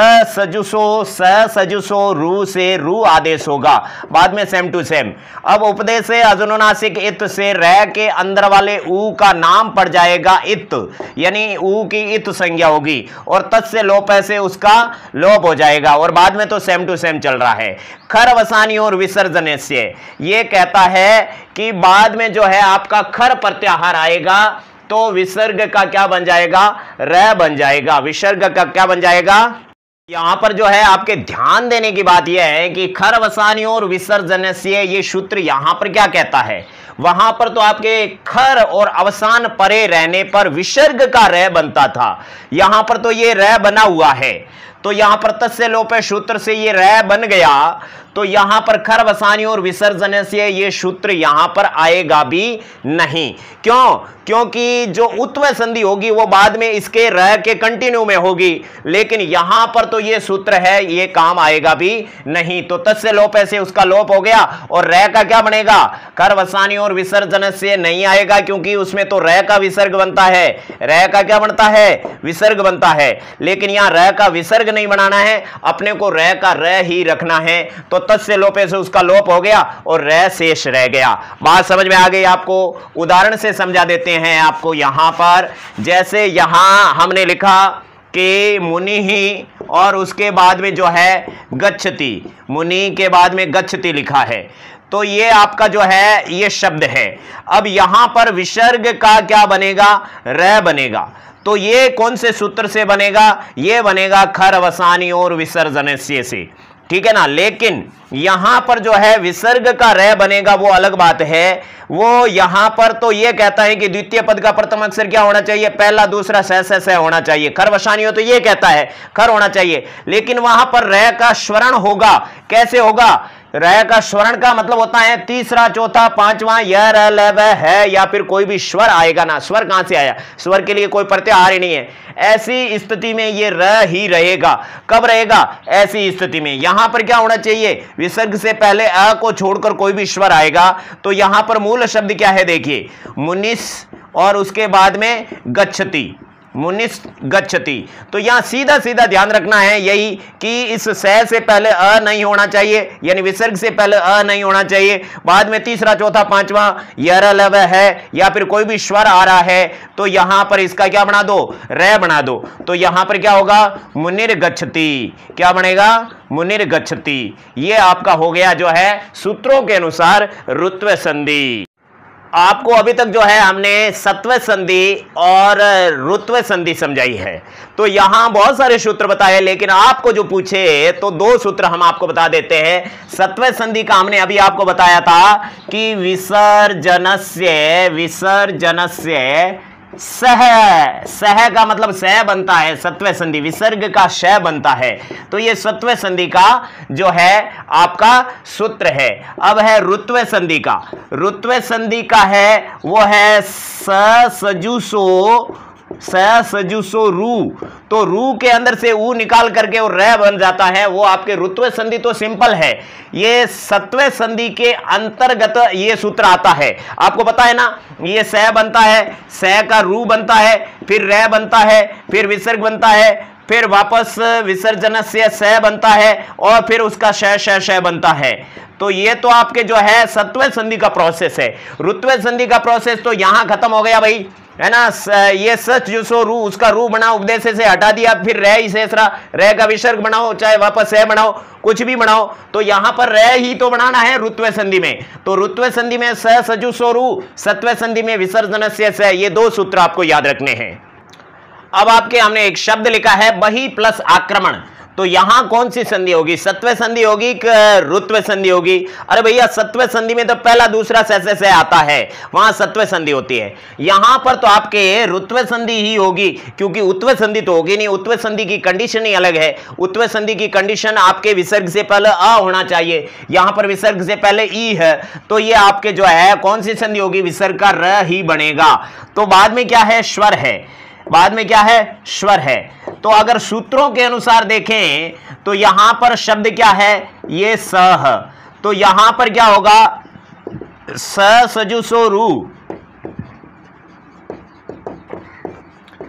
सजुसो रू से रू आदेश होगा, बाद में सेम टू सेम। अब उपदेश से अजनुनासिक इत से र के अंदर वाले ऊ का नाम पड़ जाएगा इत, यानी ऊ की इत संज्ञा होगी, और तत् से लोप से उसका लोप हो जाएगा, और बाद में तो सेम टू सेम चल रहा है। खर वसानी और विसर्जन से ये कहता है कि बाद में जो है आपका खर प्रत्याहार आएगा तो विसर्ग का क्या बन जाएगा, र बन जाएगा, विसर्ग का क्या बन जाएगा। यहां पर जो है आपके ध्यान देने की बात यह है कि खर वसानी और विसर्जन से ये सूत्र यहां पर क्या कहता है, वहां पर तो आपके खर और अवसान परे रहने पर विसर्ग का र बनता था, यहां पर तो ये र बना हुआ है, तो यहां पर तस्य लोपे सूत्र से ये र बन गया, तो यहां पर खर वसानी और विसर्जन से ये सूत्र यहां पर आएगा भी नहीं। क्यों? क्योंकि जो उत्वय संधि होगी वो बाद में इसके र के कंटिन्यू में होगी, लेकिन यहां पर तो ये सूत्र है, ये काम आएगा भी नहीं। तो तस्य लोप से उसका लोप हो गया, और र का क्या बनेगा, खर वसानी और विसर्जन से नहीं आएगा, क्योंकि उसमें तो र का विसर्ग बनता है, र का क्या बनता है, विसर्ग बनता है। लेकिन यहां र का विसर्ग नहीं बनाना है, अपने को र का र ही रखना है, तो तस्य लोपे से उसका लोप हो गया और र शेष रह गया। बात समझ में आ गई आपको? उदाहरण से समझा देते हैं आपको। यहां पर जैसे यहां हमने लिखा कि मुनि ही, और उसके बाद में जो है गच्छति, मुनि के बाद में गच्छति लिखा है, तो ये आपका जो है ये शब्द है। अब यहां पर विसर्ग का क्या बनेगा, र बनेगा, तो ये कौन से सूत्र से बनेगा, ये बनेगा खर वसानी और विसर्जन से, ठीक है ना। लेकिन यहां पर जो है विसर्ग का र बनेगा वो अलग बात है, वो यहां पर तो ये कहता है कि द्वितीय पद का प्रथम अक्षर क्या होना चाहिए, पहला दूसरा स होना चाहिए, खर वसानी हो तो ये कहता है खर होना चाहिए, लेकिन वहां पर र का स्वरण होगा। कैसे होगा, र का स्वरण का मतलब होता है तीसरा चौथा पांचवा य र ल व है, या फिर कोई भी स्वर आएगा ना। स्वर कहां से आया, स्वर के लिए कोई प्रत्याहार ही नहीं है। ऐसी स्थिति में ये र ही रहेगा। कब रहेगा, ऐसी स्थिति में यहां पर क्या होना चाहिए, विसर्ग से पहले अ को छोड़कर कोई भी स्वर आएगा। तो यहां पर मूल शब्द क्या है, देखिए मुनिस, और उसके बाद में गच्छति, मुनिस गच्छति। तो यहां सीधा सीधा ध्यान रखना है यही कि इस स से पहले अ नहीं होना चाहिए, यानी विसर्ग से पहले अ नहीं होना चाहिए, बाद में तीसरा चौथा पांचवा य र ल व है, या फिर कोई भी स्वर आ रहा है, तो यहां पर इसका क्या बना दो, र बना दो। तो यहां पर क्या होगा, मुनिर गच्छति, क्या बनेगा, मुनिर गच्छति। ये आपका हो गया जो है सूत्रों के अनुसार रुत्व संधि। आपको अभी तक जो है हमने सत्व संधि और रुत्व संधि समझाई है। तो यहां बहुत सारे सूत्र बताए, लेकिन आपको जो पूछे तो दो सूत्र हम आपको बता देते हैं। सत्व संधि का हमने अभी आपको बताया था कि विसर्जनस्य सह, सह का मतलब सह बनता है, सत्व संधि विसर्ग का श बनता है। तो ये सत्व संधि का जो है आपका सूत्र है। अब है रुत्व संधि का। रुत्व संधि का है वो है सजुसो रू। तो रू के अंदर से ऊ निकाल करके वो रे बन जाता है, वो आपके रुत्व संधि। तो सिंपल है, ये सत्व संधि के अंतर्गत ये सूत्र आता है। आपको पता है ना, ये स बनता है, स का रू बनता है, फिर रे बनता है, फिर विसर्ग बनता है, फिर वापस विसर्जन से स बनता है, और फिर उसका श बनता है। तो ये तो आपके जो है सत्व संधि का प्रोसेस है। रुत्व संधि का प्रोसेस तो यहां खत्म हो गया भाई, है ना। ये सच जो सो रू, उसका रू बना, उपदेश से हटा दिया, फिर रे ही शेषरा, रे का विसर्ग बनाओ, चाहे वापस है बनाओ, कुछ भी बनाओ, तो यहां पर रे ही तो बनाना है रुत्व संधि में। तो रुत्व संधि में स सजु सो रू, सत्व संधि में विसर्जन से स, ये दो सूत्र आपको याद रखने हैं। अब आपके हमने एक शब्द लिखा है बही प्लस आक्रमण। तो यहां कौन सी संधि होगी, सत्व संधि होगी कि रुत्व संधि होगी? अरे भैया सत्व संधि में तो पहला दूसरा से आता है, वहां सत्व संधि होती है। यहां पर तो आपके रुत्व संधि ही होगी, क्योंकि उत्व संधि तो होगी नहीं। उत्व संधि की कंडीशन ही अलग है। उत्व संधि की कंडीशन आपके विसर्ग से पहले अ होना चाहिए, यहां पर विसर्ग से पहले ई है। तो ये आपके जो है कौन सी संधि होगी, विसर्ग का र ही बनेगा। तो बाद में क्या है, स्वर है, बाद में क्या है, स्वर है। तो अगर सूत्रों के अनुसार देखें तो यहां पर शब्द क्या है, ये सह। तो यहां पर क्या होगा, स सजु सो रू,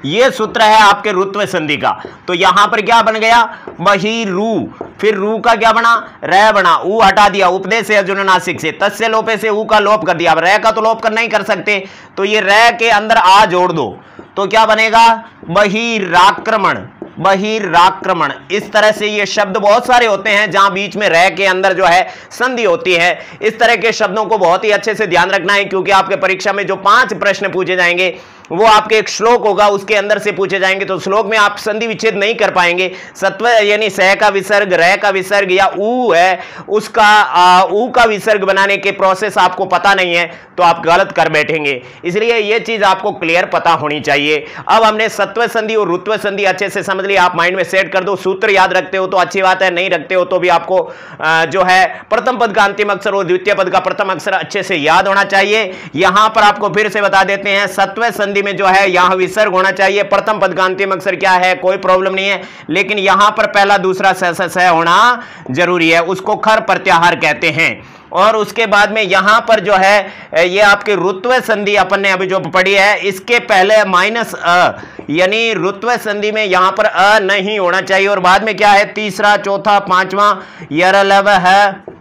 ये सूत्र है आपके रुत्व संधि का। तो यहां पर क्या बन गया, बही रू, फिर रू का क्या बना, रे बना, ऊ हटा दिया, उपदेश से अर्जुननासिक से, तस्य लोपे से ऊ का लोप कर दिया। अब रे का तो लोप कर नहीं कर सकते, तो ये रे के अंदर आ जोड़ दो, तो क्या बनेगा, बहिराक्रमण, बहिराक्रमण। इस तरह से ये शब्द बहुत सारे होते हैं जहां बीच में रे के अंदर जो है संधि होती है। इस तरह के शब्दों को बहुत ही अच्छे से ध्यान रखना है, क्योंकि आपके परीक्षा में जो 5 प्रश्न पूछे जाएंगे वो आपके एक श्लोक होगा, उसके अंदर से पूछे जाएंगे। तो श्लोक में आप संधि विच्छेद नहीं कर पाएंगे। सत्व यानी स का विसर्ग, रे का विसर्ग, या ऊ है उसका ऊ का विसर्ग बनाने के प्रोसेस आपको पता नहीं है तो आप गलत कर बैठेंगे। इसलिए ये चीज आपको क्लियर पता होनी चाहिए। अब हमने सत्व संधि और रुत्व संधि अच्छे से समझ लिया, आप माइंड में सेट कर दो। सूत्र याद रखते हो तो अच्छी बात है, नहीं रखते हो तो भी आपको जो है प्रथम पद का अंतिम अक्षर और द्वितीय पद का प्रथम अक्षर अच्छे से याद होना चाहिए। यहां पर आपको फिर से बता देते हैं, सत्व संधि में जो है यहां विसर्ग होना चाहिए। प्रथम पद का अंतिम अक्षर क्या है, कोई प्रॉब्लम नहीं है, लेकिन यहां पर पहला दूसरा स होना जरूरी है, उसको खर प्रत्याहार कहते हैं। और उसके बाद में यहां पर जो है ये आपके रुत्व संधि अपन ने अभी जो पढ़ी है, इसके पहले माइनस अ, यानी रुत्व संधि में यहां पर अ नहीं होना चाहिए। और बाद में क्या है, तीसरा, चौथा, पांचवा यरलव है,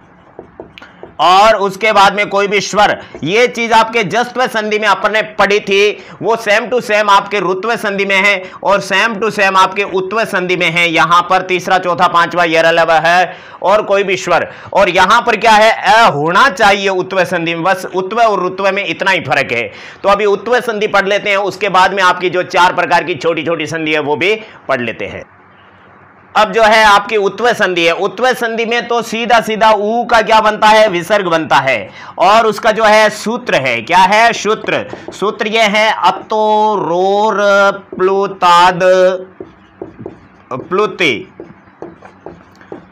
और उसके बाद में कोई भी स्वर। ये चीज आपके जस्त्व संधि में अपन ने पढ़ी थी, वो सेम टू सेम आपके रुत्व संधि में है और सेम टू सेम आपके उत्व संधि में है। यहां पर तीसरा, चौथा, पांचवा यरलव है और कोई भी स्वर। और यहां पर क्या है, अ होना चाहिए उत्व संधि में, बस उत्व और रुत्व में इतना ही फर्क है। तो अभी उत्व संधि पढ़ लेते हैं, उसके बाद में आपकी जो 4 प्रकार की छोटी छोटी संधि है वो भी पढ़ लेते हैं। अब जो है आपकी उत्व संधि है, उत्व संधि में तो सीधा सीधा ऊ का क्या बनता है, विसर्ग बनता है। और उसका जो है सूत्र है, क्या है, सूत्र, सूत्र ये है अतो रोर प्लुताद प्लुति।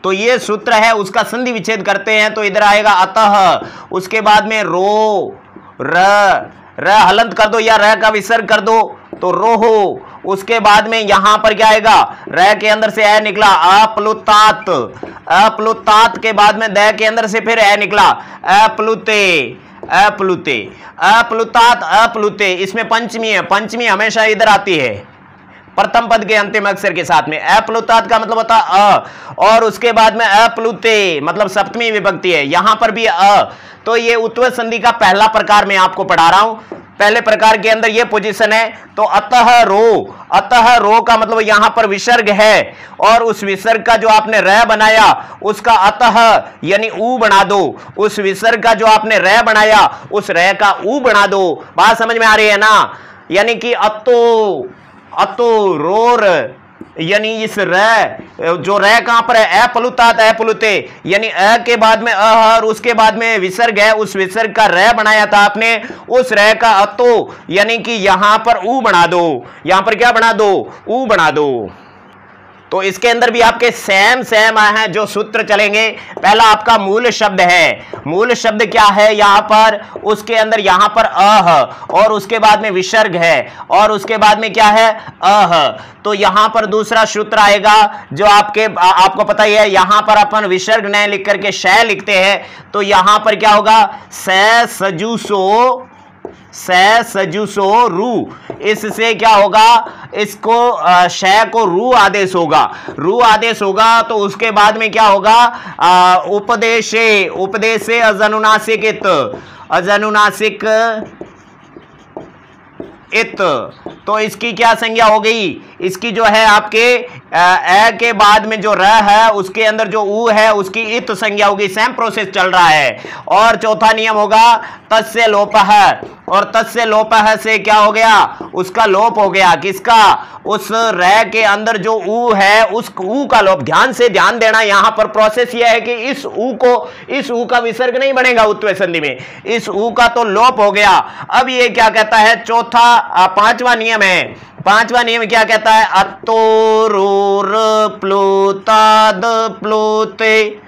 तो ये सूत्र है, उसका संधि विच्छेद करते हैं तो इधर आएगा अतः, उसके बाद में रो, र हलंत कर दो या र का विसर्ग कर दो तो रोहो। उसके बाद में यहां पर क्या आएगा, र के अंदर से ए निकला, अप्लुतात, अप्लुतात के बाद में द के अंदर से फिर ए निकला, अप्लुते, अप्लुते, अप्लुतात, अप्लुते। इसमें पंचमी है, पंचमी हमेशा इधर आती है प्रथम पद के अंतिम अक्षर के साथ में। अप्लुतात का मतलब होता है अ, और उसके बाद में अप्लुते मतलब सप्तमी विभक्ति है, यहां पर भी अ। तो ये उत्व संधि का पहला प्रकार मैं आपको पढ़ा रहा हूं। पहले प्रकार के अंदर ये पोजीशन है। तो अतः रो का मतलब यहां पर विसर्ग है और उस विसर्ग का जो आपने र बनाया उसका अतः यानी ऊ बना दो। उस विसर्ग का जो आपने र बनाया उस र का ऊ बना दो। बात समझ में आ रही है ना? यानी कि अतो रोर, यानी इस र जो र कहां पर है? अपलुतात अपलुते, यानी अ के बाद में अ और उसके बाद में विसर्ग है, उस विसर्ग का र बनाया था आपने, उस र का अतो यानी कि यहां पर ऊ बना दो। यहां पर क्या बना दो? ऊ बना दो। तो इसके अंदर भी आपके सेम हैं जो सूत्र चलेंगे। पहला आपका मूल शब्द है। मूल शब्द क्या है? यहां पर उसके अंदर यहां पर अह और उसके बाद में विसर्ग है और उसके बाद में क्या है? अह। तो यहां पर दूसरा सूत्र आएगा जो आपको पता ही है, यहां पर अपन विसर्ग न लिख करके शय लिखते हैं। तो यहां पर क्या होगा? सजुसो रू। इससे क्या होगा? इसको शय को रू आदेश होगा। तो उसके बाद में क्या होगा? उपदेशे अजनुनासिक इत। तो इसकी क्या संज्ञा हो गई? इसकी जो है आपके ए के बाद में जो र है उसके अंदर जो ऊ है उसकी इत संज्ञा होगी। सेम प्रोसेस चल रहा है। और चौथा नियम होगा तस्य लोपः, और तस्य लोपः से क्या हो गया? उसका लोप हो गया। किसका? उस र के अंदर जो ऊ है उस ऊ का लोप। ध्यान देना, यहां पर प्रोसेस यह है कि इस ऊ का विसर्ग नहीं बनेगा उत्वय संधि में, इस ऊ का तो लोप हो गया। अब ये क्या कहता है? पांचवा नियम है। पांचवा नियम क्या कहता है? अतोरोर प्लुताद प्लुते।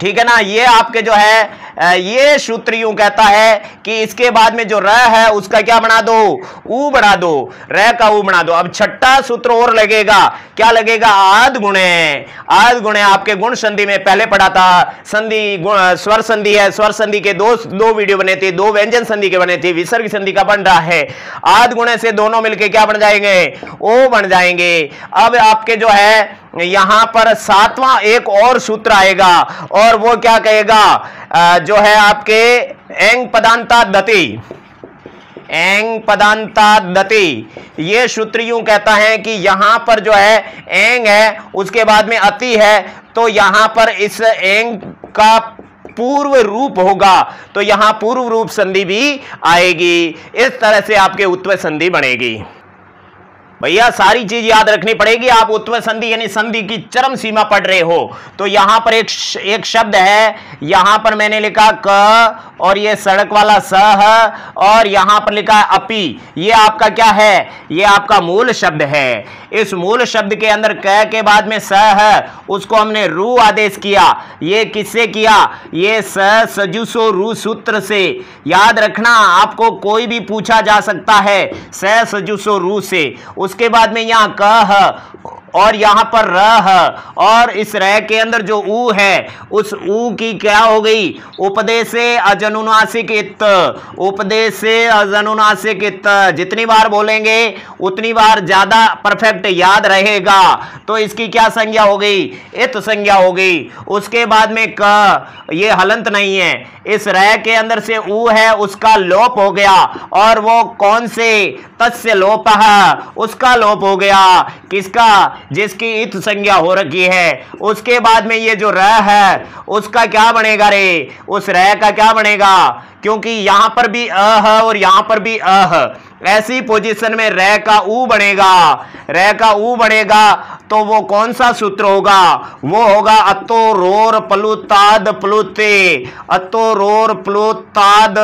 ठीक है ना? ये आपके जो है ये सूत्र यूं कहता है कि इसके बाद में जो र है उसका क्या बना दो? ऊ बना दो। र का ऊ बना दो। अब छठा सूत्र और लगेगा। क्या लगेगा? आद गुणे आपके गुण संधि में पहले पढ़ा था। स्वर संधि है। स्वर संधि के दो वीडियो बने थे, दो व्यंजन संधि के बने थे, विसर्ग संधि का बन रहा है। आद गुणे से दोनों मिलके क्या बन जाएंगे? ओ बन जाएंगे। अब आपके जो है यहां पर सातवां एक और सूत्र आएगा और वो क्या कहेगा? जो है आपके एंग पदांता दति। ये सूत्र यूं कहता है कि यहां पर जो है एंग है उसके बाद में अति है, तो यहां पर इस एंग का पूर्व रूप होगा, तो यहां पूर्व रूप संधि भी आएगी। इस तरह से आपके उत्वय संधि बनेगी। भैया सारी चीज याद रखनी पड़ेगी। आप उत्वय संधि यानी संधि की चरम सीमा पढ़ रहे हो। तो यहां पर एक शब्द है, यहां पर मैंने लिखा क और ये सड़क वाला स है और यहां पर लिखा है अपी। ये आपका क्या है? ये आपका मूल शब्द है। इस मूल शब्द के अंदर क के बाद में स है, उसको हमने रू आदेश किया। ये किससे किया? ये सजुसो रू सूत्र से। याद रखना, आपको कोई भी पूछा जा सकता है सजुसो रू से। उसके बाद में यहां क है और यहां पर र है और इस र के अंदर जो ऊ है उस ऊ की क्या हो गई? उपदेशे अजनुनासिक इत। उपदेशे अजनुनासिक इत। जितनी बार बोलेंगे उतनी बार ज्यादा परफेक्ट याद रहेगा। तो इसकी क्या संज्ञा हो गई? इत संज्ञा हो गई। उसके बाद में क, ये हलंत नहीं है, इस र के अंदर से ऊ है उसका लोप हो गया और वो कौन से? तस्य लोप है, उसका लोप हो गया। किसका? जिसकी इत संज्ञा हो रखी है। उसके बाद में ये जो र है उसका क्या बनेगा रे? उस र का क्या बनेगा? क्योंकि यहां पर भी अ है और यहां पर भी अ है, ऐसी पोजीशन में र का ऊ बनेगा। र का ऊ बनेगा तो वो कौन सा सूत्र होगा? वो होगा अतोरोर प्लुताद प्लुते। अतोरोर प्लुताद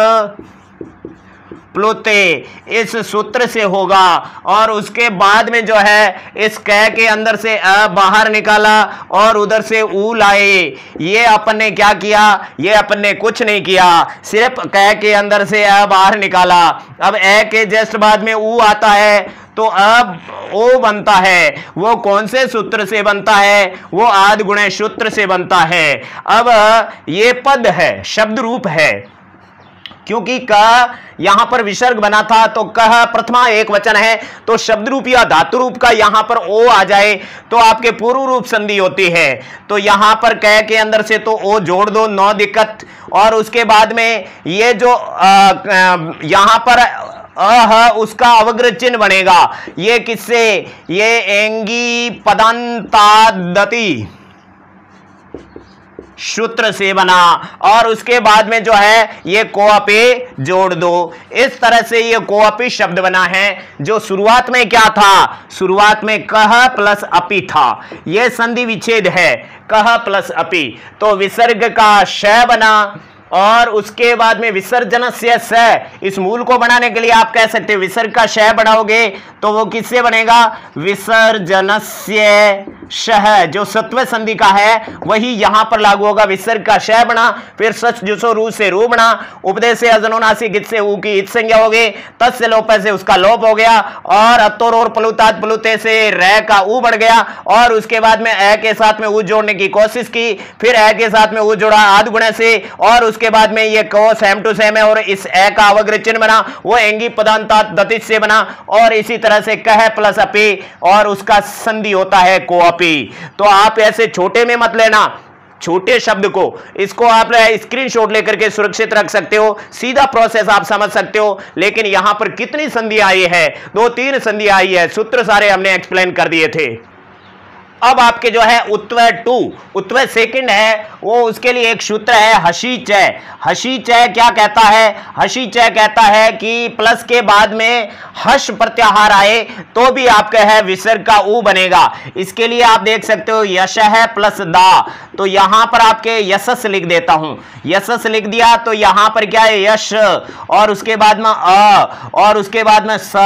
प्लुते, इस सूत्र से होगा। और उसके बाद में जो है इस क के अंदर से अ बाहर निकाला और उधर से ऊ लाए। ये अपन ने क्या किया? ये अपन ने कुछ नहीं किया, सिर्फ क के अंदर से अ बाहर निकाला। अब ए के जस्ट बाद में ऊ आता है तो अब ओ बनता है। वो कौन से सूत्र से बनता है? वो आदि गुणे सूत्र से बनता है। अब ये पद है, शब्द रूप है। क्योंकि क यहां पर विसर्ग बना था तो कह प्रथमा एक वचन है, तो शब्द रूप या धातु रूप का यहां पर ओ आ जाए तो आपके पूर्व रूप संधि होती है। तो यहां पर कह के अंदर से तो ओ जोड़ दो, नो दिक्कत। और उसके बाद में ये जो यहां पर अह उसका अवग्रह चिन्ह बनेगा, ये किससे, ये एंगी पदांतादति सूत्र से बना। और उसके बाद में जो है ये कोअपी जोड़ दो। इस तरह से ये कोअपी शब्द बना है, जो शुरुआत में क्या था, शुरुआत में कह प्लस अपि था, ये संधि विच्छेद है, कह प्लस अपि। तो विसर्ग का श बना और उसके बाद में विसर्जनस्य स, इस मूल को बनाने के लिए आप कह सकते हैं विसर्ग का श बढ़ाओगे तो वो किससे बनेगा, विसर्जनस्य शह, जो सत्व संधि का है वही यहां पर लागू होगा। विसर्ग का श बना, फिर सच जुसो रू से रू बना, उपदेश से अजनुनासिक इत से ऊ की इत संज्ञा हो गई, तत् से लोप से उसका लोप हो गया, और अत्तोर और प्लुतात प्लुते से रे का ऊ बढ़ गया, और उसके बाद में ए के साथ में ऊ जोड़ने की कोशिश की, फिर ए के साथ में ऊ जोड़ा आद गुणे से, और उसके बाद में ये को सेम टू सेम है और इस ए का अवग्रह चिन्ह बना, वो एंगी पदांतात दतित से बना, और इसी तरह से कह प्लस अपि और उसका संधि होता है कोअपि। तो आप ऐसे छोटे में मत लेना, छोटे शब्द को इसको आप स्क्रीनशॉट लेकर के सुरक्षित रख सकते हो, सीधा प्रोसेस आप समझ सकते हो। लेकिन यहां पर कितनी संधि आई है, 2-3 संधि आई है, सूत्र सारे हमने एक्सप्लेन कर दिए थे। अब आपके जो है उत्वय 2, उत्वय सेकंड है, वो उसके लिए एक सूत्र है हसी चय। हसी चय क्या कहता है, हसी चय कहता है कि प्लस के बाद में हर्ष प्रत्याहार आए तो भी आपका है विसर्ग का ऊ बनेगा। इसके लिए आप देख सकते हो यश है प्लस दा, तो यहां पर आपके यशस लिख देता हूं, यशस लिख दिया तो यहां पर क्या है यश, और उसके बाद में अ, और उसके बाद में स,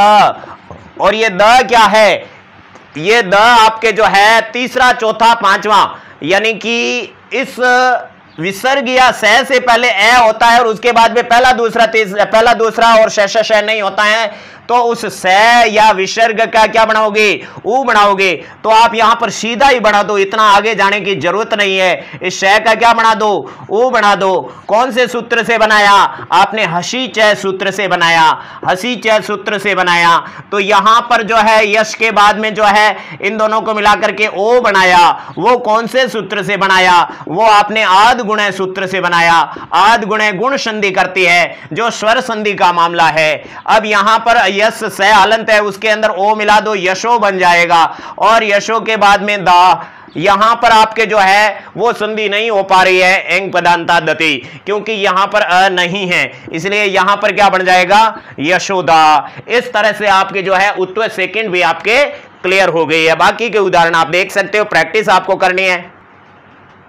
और ये द क्या है, ये द आपके जो है तीसरा चौथा पांचवा, यानी कि इस विसर्ग या स से पहले ए होता है और उसके बाद में पहला दूसरा और शेष नहीं होता है, तो उस स या विसर्ग का क्या बनाओगे, ऊ बनाओगे। तो आप यहां पर सीधा ही बना दो, इतना आगे जाने की जरूरत नहीं है। इस श का क्या बना दो, ऊ बना दो। कौन से सूत्र से बनाया आपने, हसी चय सूत्र से बनाया, हसी चय सूत्र से बनाया। तो यहां पर जो है यश के बाद में जो है इन दोनों को मिलाकर के ओ बनाया, वो कौन से सूत्र से बनाया, वो आपने आद गुणे सूत्र से बनाया। आद गुणे गुण संधि करती है, जो स्वर संधि का मामला है। अब यहां पर यश स हलंत है, उसके अंदर ओ मिला दो, यशो बन जाएगा, और यशो के बाद में दा। यहां पर आपके जो है वो संधि नहीं हो पा रही है एंग पदांतादति, क्योंकि यहां पर अ नहीं है, इसलिए यहां पर क्या बन जाएगा, यशोदा। इस तरह से आपके जो है उत्तर सेकंड भी आपके क्लियर हो गई है। बाकी के उदाहरण आप देख सकते हो, प्रैक्टिस आपको करनी है।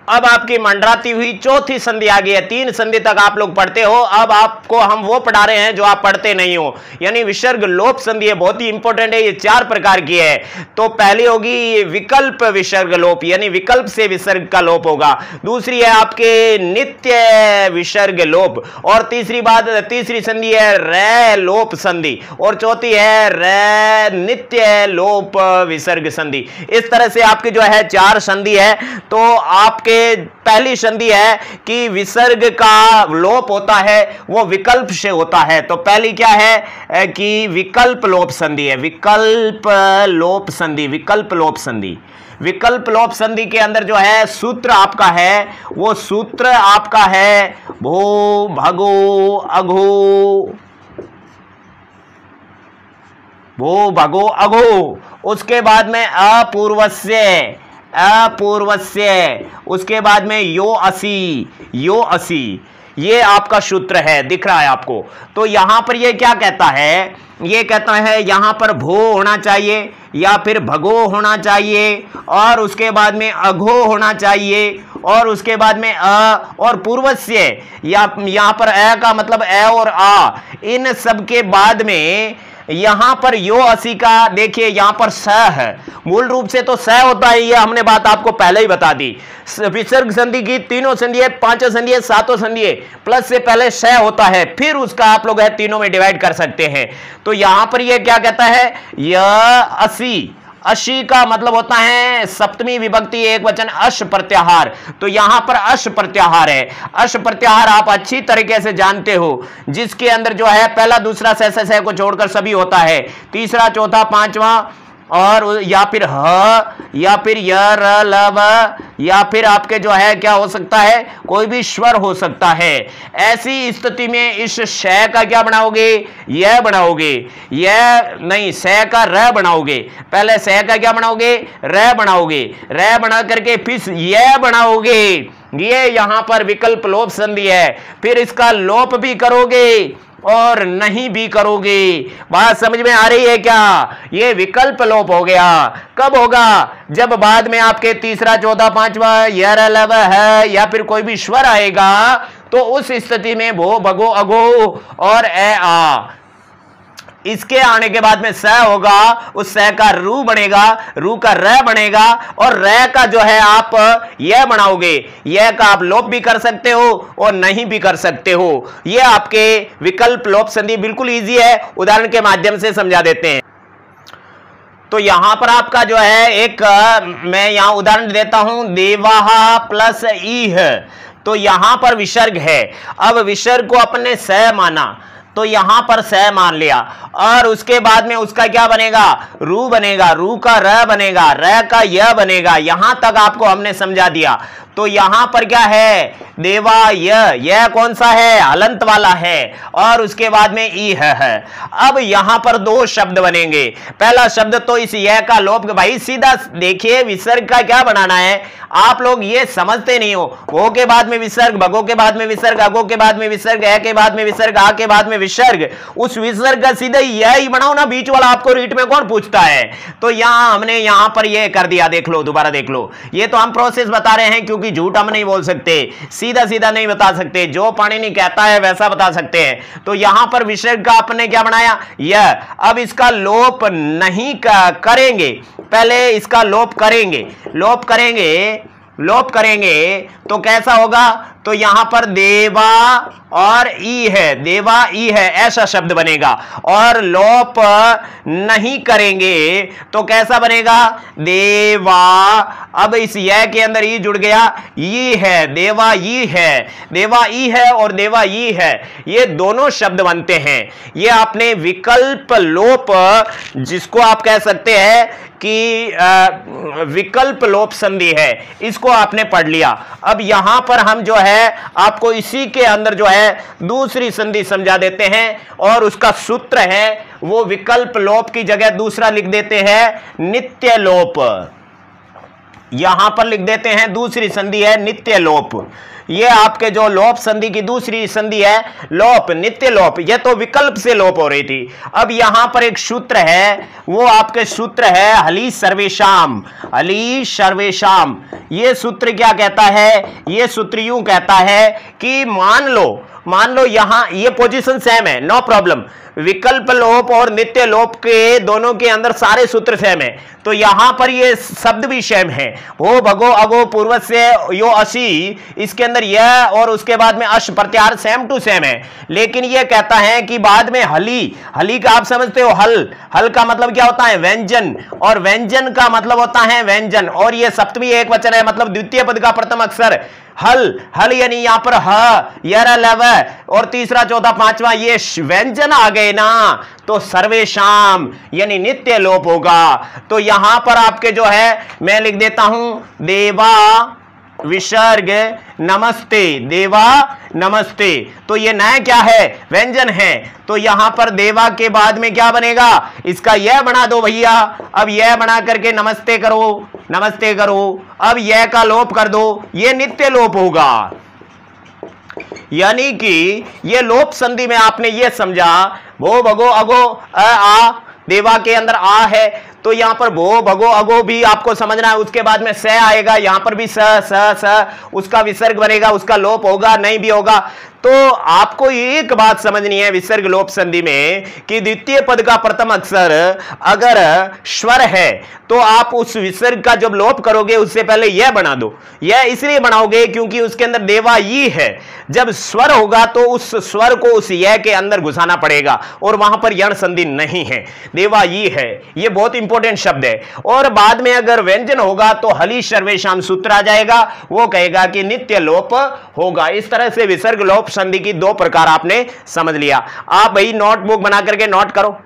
अब आपकी मंडराती हुई चौथी संधि आ गई है। 3 संधि तक आप लोग पढ़ते हो, अब आपको हम वो पढ़ा रहे हैं जो आप पढ़ते नहीं हो, यानी विसर्ग लोप संधि है, बहुत ही इंपॉर्टेंट है। ये 4 प्रकार की है। तो पहली होगी विकल्प विसर्ग लोप, यानी विकल्प से विसर्ग का लोप होगा। दूसरी है आपके नित्य विसर्ग लोप, और तीसरी संधि है रे लोप संधि, और चौथी है रे नित्य लोप विसर्ग संधि। इस तरह से आपकी जो है 4 संधि है। तो आपके पहली संधि है कि विसर्ग का लोप होता है वो विकल्प से होता है। तो पहली क्या है कि विकल्प लोप संधि है, विकल्प लोप संधि, विकल्प लोप संधि। विकल्प लोप संधि के अंदर जो है सूत्र आपका है, वो सूत्र आपका है भो भगो अघो, भो भगो अघो। उसके बाद में अपूर्वस्य, अपूर्वस्य, उसके बाद में यो असी, यो असी, ये आपका सूत्र है, दिख रहा है आपको। तो यहां पर ये क्या कहता है, ये कहता है यहां पर भो होना चाहिए या फिर भगो होना चाहिए, और उसके बाद में अघो होना चाहिए, और उसके बाद में अ और पूर्वस्य, या यहां पर अ का मतलब अ और आ, इन सब के बाद में यहां पर यो असी का देखिए यहां पर स है, मूल रूप से तो स होता है, ये हमने बात आपको पहले ही बता दी। विसर्ग संधि की 3 संधि है, 5 संधि है, 7 संधि है, प्लस से पहले स होता है, फिर उसका आप लोग है तीनों में डिवाइड कर सकते हैं। तो यहां पर ये क्या कहता है, य असी, अशी का मतलब होता है सप्तमी विभक्ति एक वचन अश प्रत्याहार। तो यहां पर अश प्रत्याहार है। अश प्रत्याहार आप अच्छी तरीके से जानते हो, जिसके अंदर जो है पहला दूसरा सह को छोड़कर सभी होता है, तीसरा चौथा पांचवा और या फिर ह या फिर य र ल व या फिर आपके जो है क्या हो सकता है, कोई भी स्वर हो सकता है। ऐसी स्थिति में इस श का क्या बनाओगे, यह बनाओगे, यह नहीं स का र बनाओगे। पहले स का क्या बनाओगे, र बनाओगे, र बना करके फिर यह बनाओगे। ये यहां पर विकल्प लोप संधि है। फिर इसका लोप भी करोगे और नहीं भी करोगे। बात समझ में आ रही है क्या? ये विकल्प लोप हो गया। कब होगा? जब बाद में आपके तीसरा चौथा पांचवा य र ल व है या फिर कोई भी स्वर आएगा, तो उस स्थिति में भो भगो अगो और ए आ, इसके आने के बाद में स होगा, उस स का रू बनेगा, रू का र बनेगा और र का जो है आप यह बनाओगे। यह का आप लोप भी कर सकते हो और नहीं भी कर सकते हो। यह आपके विकल्प लोप संधि बिल्कुल इजी है, उदाहरण के माध्यम से समझा देते हैं। तो यहां पर आपका जो है एक मैं यहां उदाहरण देता हूं, देवाहा प्लस ई है। तो यहां पर विसर्ग है। अब विसर्ग को अपने स माना, तो यहां पर स मान लिया और उसके बाद में उसका क्या बनेगा, रू बनेगा, रू का र बनेगा, र का य बनेगा। यहां तक आपको हमने समझा दिया। तो यहां पर क्या है, देवा यह कौन सा है, हलंत वाला है और उसके बाद में ई है। अब यहां पर दो शब्द बनेंगे। पहला शब्द तो इस यह का लोप, भाई सीधा देखिए विसर्ग का क्या बनाना है, आप लोग ये समझते नहीं हो। वो के बाद में विसर्ग, भगो के बाद में विसर्ग, अगो के बाद में विसर्ग, ए के बाद में विसर्ग, आ के बाद में विसर्ग, उस विसर्ग का सीधा यह ही बनाओ ना, बीच वाला आपको रीट में कौन पूछता है। तो यहां हमने यहां पर यह कर दिया, देख लो, दोबारा देख लो। ये तो हम प्रोसेस बता रहे हैं क्योंकि झूठ हम नहीं बोल सकते, सीधा सीधा नहीं बता सकते, जो पाणिनि कहता है वैसा बता सकते हैं। तो यहां पर विसर्ग का आपने क्या बनाया, यह। अब इसका लोप नहीं करेंगे, पहले इसका लोप करेंगे, लोप करेंगे तो कैसा होगा, तो यहां पर देवा और ई है, देवा ई है, ऐसा शब्द बनेगा। और लोप नहीं करेंगे तो कैसा बनेगा, देवा। अब इस यह के अंदर ई जुड़ गया, ई है, देवा ई है, देवा ई है और देवा ई है, ये दोनों शब्द बनते हैं। ये आपने विकल्प लोप, जिसको आप कह सकते हैं कि विकल्प लोप संधि है, इसको आपने पढ़ लिया। अब यहां पर हम जो है आपको इसी के अंदर जो है दूसरी संधि समझा देते हैं और उसका सूत्र है, वो विकल्प लोप की जगह दूसरा लिख देते हैं नित्य लोप। यहां पर लिख देते हैं दूसरी संधि है नित्य लोप। ये आपके जो लोप संधि की दूसरी संधि है, लोप, नित्य लोप। ये तो विकल्प से लोप हो रही थी। अब यहां पर एक सूत्र है, वो आपके सूत्र है हली सर्वेशाम, हली सर्वेशाम। ये सूत्र क्या कहता है, ये सूत्र यूं कहता है कि मान लो यहां ये पोजीशन सेम है, नो प्रॉब्लम, विकल्प लोप और नित्य लोप के दोनों के अंदर सारे सूत्र सेम है। तो यहां पर ये शब्द भी सेम है, हो भगो अगो पूर्व से यो असी, इसके अंदर यह और उसके बाद में अश प्रत्याहार सेम टू सेम है। लेकिन यह कहता है कि बाद में हली का आप समझते हो, हल का मतलब क्या होता है, व्यंजन, और व्यंजन का मतलब होता है व्यंजन, और यह सप्तमी एक वचन है, मतलब द्वितीय पद का प्रथम अक्षर हल यानी यहां पर ह यर लव और तीसरा चौथा पांचवा ये व्यंजन आ गए ना, तो सर्वेशाम यानी नित्य लोप होगा। तो यहां पर आपके जो है मैं लिख देता हूं देवा विसर्ग नमस्ते, देवा नमस्ते। तो ये नया क्या है, व्यंजन है। तो यहां पर देवा के बाद में क्या बनेगा, इसका यह बना दो भैया। अब यह बना करके नमस्ते करो, नमस्ते करो। अब यह का लोप कर दो, ये नित्य लोप होगा। यानी कि ये लोप संधि में आपने ये समझा, भो भगो अगो आ, देवा के अंदर आ है, तो यहां पर भो भगो अगो भी आपको समझना है। उसके बाद में स आएगा, यहां पर भी स उसका विसर्ग बनेगा, उसका लोप होगा नहीं भी होगा। तो आपको एक बात समझनी है विसर्ग लोप संधि में कि द्वितीय पद का प्रथम अक्षर अगर स्वर है तो आप उस विसर्ग का जब लोप करोगे उससे पहले यह बना दो। यह इसलिए बनाओगे क्योंकि उसके अंदर देवा ई है, जब स्वर होगा तो उस स्वर को उस यह के अंदर घुसाना पड़ेगा और वहां पर यण संधि नहीं है, देवा ई है। यह बहुत इंपॉर्टेंट इंपॉर्टेंट शब्द है। और बाद में अगर व्यंजन होगा तो हली सर्वेशाम सूत्र आ जाएगा, वो कहेगा कि नित्य लोप होगा। इस तरह से विसर्ग लोप संधि की दो प्रकार आपने समझ लिया। आप भाई नोटबुक बना करके नोट करो।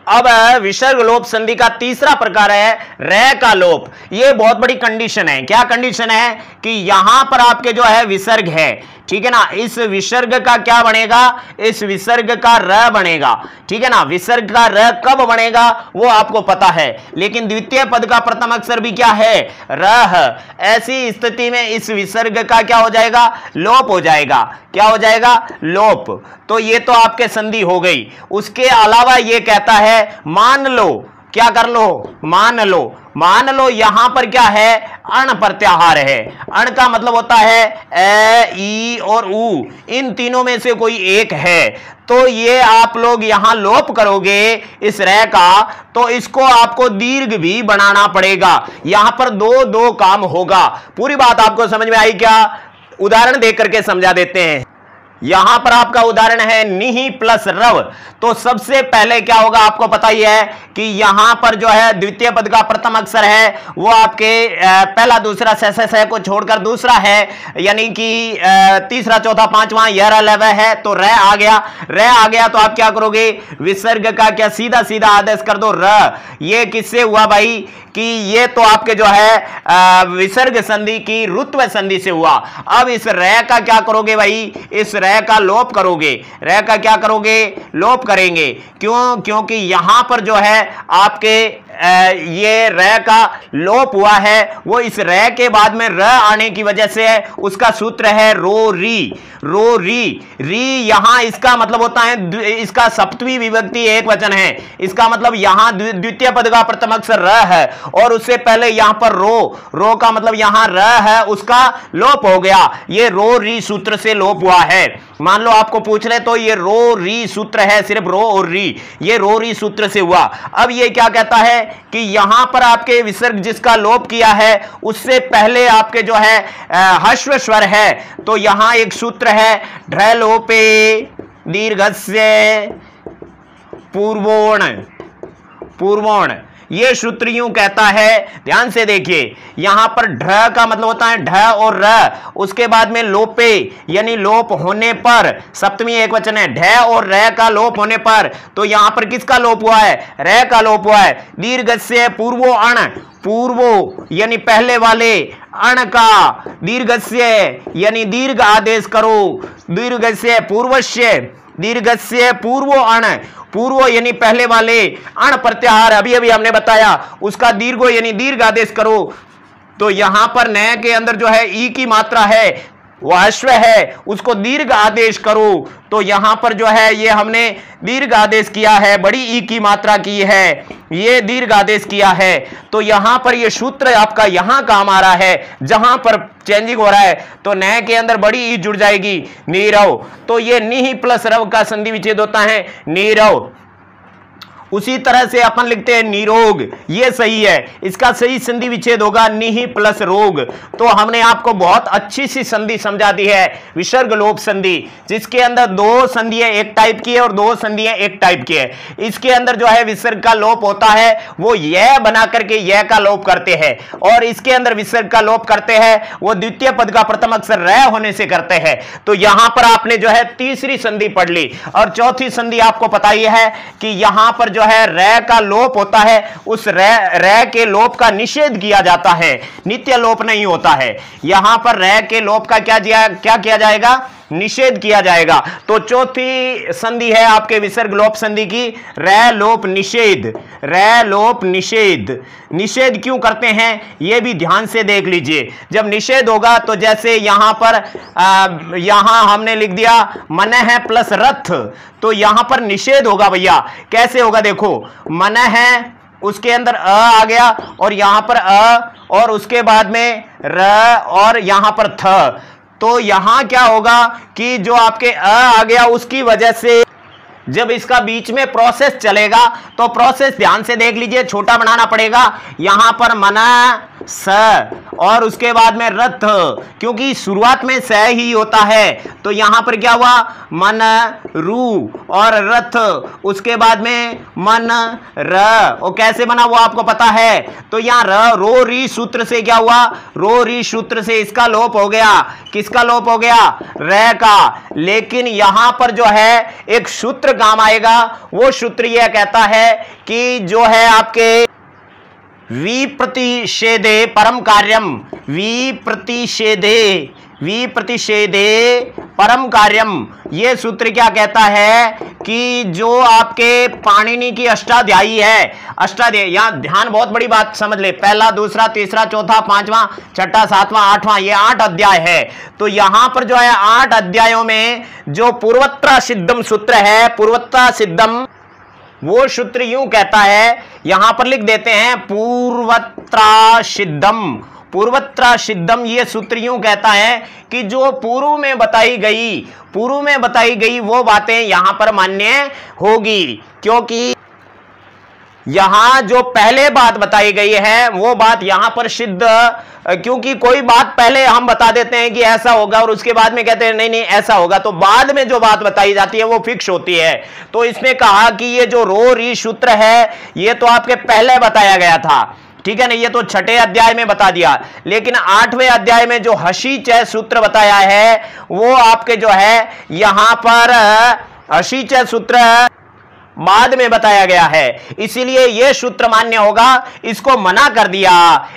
अब विसर्ग लोप संधि का तीसरा प्रकार है रे का लोप। यह बहुत बड़ी कंडीशन है। क्या कंडीशन है कि यहां पर आपके जो है विसर्ग है, ठीक है ना, इस विसर्ग का क्या बनेगा, इस विसर्ग का र बनेगा, ठीक है ना। विसर्ग का र कब बनेगा वो आपको पता है, लेकिन द्वितीय पद का प्रथम अक्षर भी क्या है, र। ऐसी स्थिति में इस विसर्ग का क्या हो जाएगा, लोप हो जाएगा। क्या हो जाएगा, लोप। तो ये तो आपके संधि हो गई। उसके अलावा ये कहता है मान लो, क्या कर लो, मान लो यहां पर क्या है, अण प्रत्याहार है। अण का मतलब होता है ए, ई और ऊ, इन तीनों में से कोई एक है। तो ये आप लोग यहां लोप करोगे इस रे का, तो इसको आपको दीर्घ भी बनाना पड़ेगा। यहां पर दो काम होगा। पूरी बात आपको समझ में आई क्या? उदाहरण देख करके समझा देते हैं। यहां पर आपका उदाहरण है निहि प्लस रव। तो सबसे पहले क्या होगा आपको पता ही है कि यहां पर जो है द्वितीय पद का प्रथम अक्षर है वो आपके पहला दूसरा से को छोड़कर दूसरा है, यानी कि तीसरा चौथा पांचवा यह लव है। तो र आ गया तो आप क्या करोगे, विसर्ग का क्या सीधा सीधा आदेश कर दो र। ये किससे हुआ भाई कि ये तो आपके जो है विसर्ग संधि की रुत्व संधि से हुआ। अब इस रे का क्या करोगे भाई, इस रे का लोप करोगे। रे का क्या करोगे, लोप करेंगे। क्यों? क्योंकि यहां पर जो है आपके ये रे का लोप हुआ है, वो इस रे के बाद में र आने की वजह से है। उसका सूत्र है रो री। यहां इसका मतलब होता है, इसका सप्तमी विभक्ति एक वचन है। इसका मतलब यहां द्वितीय पद का प्रथम अक्षर र है और उससे पहले यहां पर रो का मतलब यहां र है, उसका लोप हो गया। ये रो री सूत्र से लोप हुआ है। मान लो आपको पूछ रहे तो ये रो री सूत्र है, सिर्फ रो और री, ये रो री सूत्र से हुआ। अब ये क्या कहता है कि यहां पर आपके विसर्ग जिसका लोप किया है उससे पहले आपके जो है ह्रस्व स्वर है। तो यहां एक सूत्र है ढ्र लोपे दीर्घस्य पूर्वोण। ये सूत्र यूं कहता है, ध्यान से देखिए, यहां पर ढ का मतलब होता है ढ और र, उसके बाद में लोपे यानी लोप होने पर, सप्तमी एक वचन है, ढ और र का लोप होने पर। तो यहां पर किसका लोप हुआ है, र का लोप हुआ है। दीर्घस्य पूर्वो अण, पूर्वो यानी पहले वाले, अण का दीर्घस्य यानी दीर्घ आदेश करो। दीर्घस्य पूर्वस्य, दीर्घस्य पूर्वो अण, पूर्व यानी पहले वाले, अण प्रत्याहार अभी हमने बताया, उसका दीर्घो यानी दीर्घ आदेश करो। तो यहां पर नए के अंदर जो है ई की मात्रा है, वह ह्रस्व है, उसको दीर्घ आदेश करो। तो यहां पर जो है ये हमने दीर्घ आदेश किया है, बड़ी ई की मात्रा की है, ये दीर्घ आदेश किया है। तो यहां पर ये सूत्र आपका यहां काम आ रहा है, जहां पर चेंजिंग हो रहा है। तो नए के अंदर बड़ी ई जुड़ जाएगी, नीरव। तो ये निहि प्लस रव का संधि विच्छेद होता है नीरव। उसी तरह से अपन लिखते हैं निरोग, ये सही है, इसका सही संधि विच्छेद होगा निहि प्लस रोग। तो हमने आपको बहुत अच्छी सी संधि समझा दी है, विसर्ग लोप संधि, जिसके अंदर दो संधियां एक टाइप की है और दो संधियां एक टाइप की है। इसके अंदर जो है विसर्ग का लोप होता है वो यह बना करके यह का लोप करते हैं, और इसके अंदर विसर्ग का लोप करते हैं वो द्वितीय पद का प्रथम अक्षर र होने से करते हैं। तो यहां पर आपने जो है तीसरी संधि पढ़ ली, और चौथी संधि आपको पता ही है कि यहां पर जो है रे का लोप होता है, उस रे के लोप का निषेध किया जाता है, नित्य लोप नहीं होता है। यहां पर रे के लोप का क्या किया जाएगा, निषेध किया जाएगा। तो चौथी संधि है आपके विसर्ग लोप संधि की रे लोप निषेध। रे लोप निषेध, निषेध क्यों करते हैं यह भी ध्यान से देख लीजिए। जब निषेध होगा तो जैसे यहां पर यहां हमने लिख दिया मन है प्लस रथ, तो यहां पर निषेध होगा भैया। कैसे होगा देखो, मन है उसके अंदर आ गया और यहां पर और उसके बाद में र और यहां पर थ। तो यहां क्या होगा कि जो आपके आ गया उसकी वजह से जब इसका बीच में प्रोसेस चलेगा, तो प्रोसेस ध्यान से देख लीजिए, छोटा बनाना पड़ेगा। यहां पर मना स, और उसके बाद में रथ, क्योंकि शुरुआत में स ही होता है तो यहां पर क्या हुआ, मन रू, और रथ उसके बाद में मन र, और कैसे बना वो आपको पता है। तो यहां र रो री सूत्र से क्या हुआ, रो री सूत्र से इसका लोप हो गया, किसका लोप हो गया, र का। लेकिन यहां पर जो है एक सूत्र काम आएगा, वो सूत्र यह कहता है कि जो है आपके विप्रतिषेधे परम कार्यम, विप्रतिषेधे परम कार्यम, यह सूत्र क्या कहता है कि जो आपके पाणिनि की अष्टाध्यायी है, अष्टाध्यायी, यहां ध्यान बहुत बड़ी बात समझ ले, पहला दूसरा तीसरा चौथा पांचवा छठा सातवां आठवां, ये 8 अध्याय है। तो यहां पर जो है 8 अध्यायों में जो पूर्वत्र सिद्धम सूत्र है, पूर्वत्र सिद्धम, वो सूत्र यूं कहता है, यहां पर लिख देते हैं पूर्वत्रा सिद्धम, पूर्वत्रा सिद्धम, ये सूत्र यूं कहता है कि जो पूर्व में बताई गई वो बातें यहां पर मान्य होगी, क्योंकि यहां जो पहले बात बताई गई है वो बात यहां पर सिद्ध, क्योंकि कोई बात पहले हम बता देते हैं कि ऐसा होगा और उसके बाद में कहते हैं नहीं नहीं ऐसा होगा, तो बाद में जो बात बताई जाती है वो फिक्स होती है। तो इसने कहा कि ये जो रो री सूत्र है ये तो आपके पहले बताया गया था, ठीक है ना, ये तो छठे अध्याय में बता दिया, लेकिन 8वें अध्याय में जो हसी चय सूत्र बताया है वो आपके जो है यहां पर हसी चय सूत्र बाद में बताया गया है, इसीलिए यह सूत्र मान्य होगा, इसको मना कर दिया।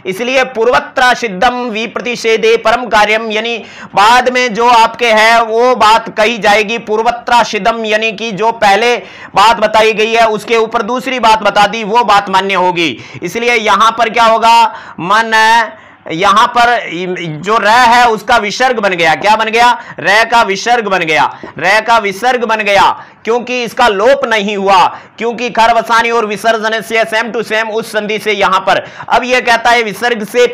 इसलिए पूर्वत्र सिद्धम विप्रतिषेधे परम कार्यम, यानी बाद में जो आपके है वो बात कही जाएगी, पूर्वत्र सिद्धम यानी कि जो पहले बात बताई गई है उसके ऊपर दूसरी बात बता दी, वो बात मान्य होगी। इसलिए यहां पर क्या होगा, मन, यहां पर जो र है उसका विसर्ग बन गया, क्या बन गया, र का विसर्ग बन गया, र का विसर्ग बन गया, क्योंकि इसका लोप नहीं हुआ, क्योंकि खरवसानी और विसर्जन से सेम टू सेम उस संधि से यहां पर। अब यह कहता है विसर्ग से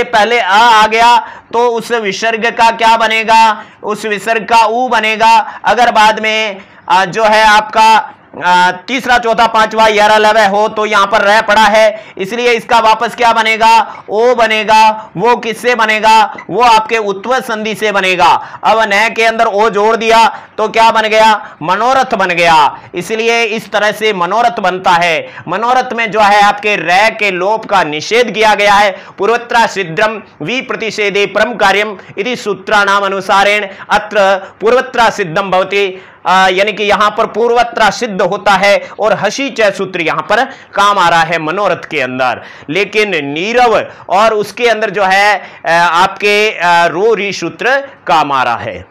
पहले आ गया तो उस विसर्ग का क्या बनेगा, उस विसर्ग का ऊ बनेगा। अगर बाद में जो है आपका तीसरा चौथा पांचवा 11 11 हो तो यहां पर रह पड़ा है, इसलिए इसका वापस क्या बनेगा, ओ बनेगा। वो किससे बनेगा, वो आपके उत्व संधि से बनेगा। अब न के अंदर ओ जोड़ दिया तो क्या बन गया, मनोरथ बन गया। इसलिए इस तरह से मनोरथ बनता है। मनोरथ में जो है आपके र के लोप का निषेध किया गया है। पूर्वत्र सिद्धम विप्रतिषेधे परम कार्यम इति सूत्राणाम अनुसारेण अत्र पूर्वत्र सिद्धम भवति, यानी कि यहां पर पूर्वत्र सिद्ध होता है और हसी चय सूत्र यहां पर काम आ रहा है मनोरथ के अंदर। लेकिन नीरव और उसके अंदर जो है आपके रो री सूत्र काम आ रहा है।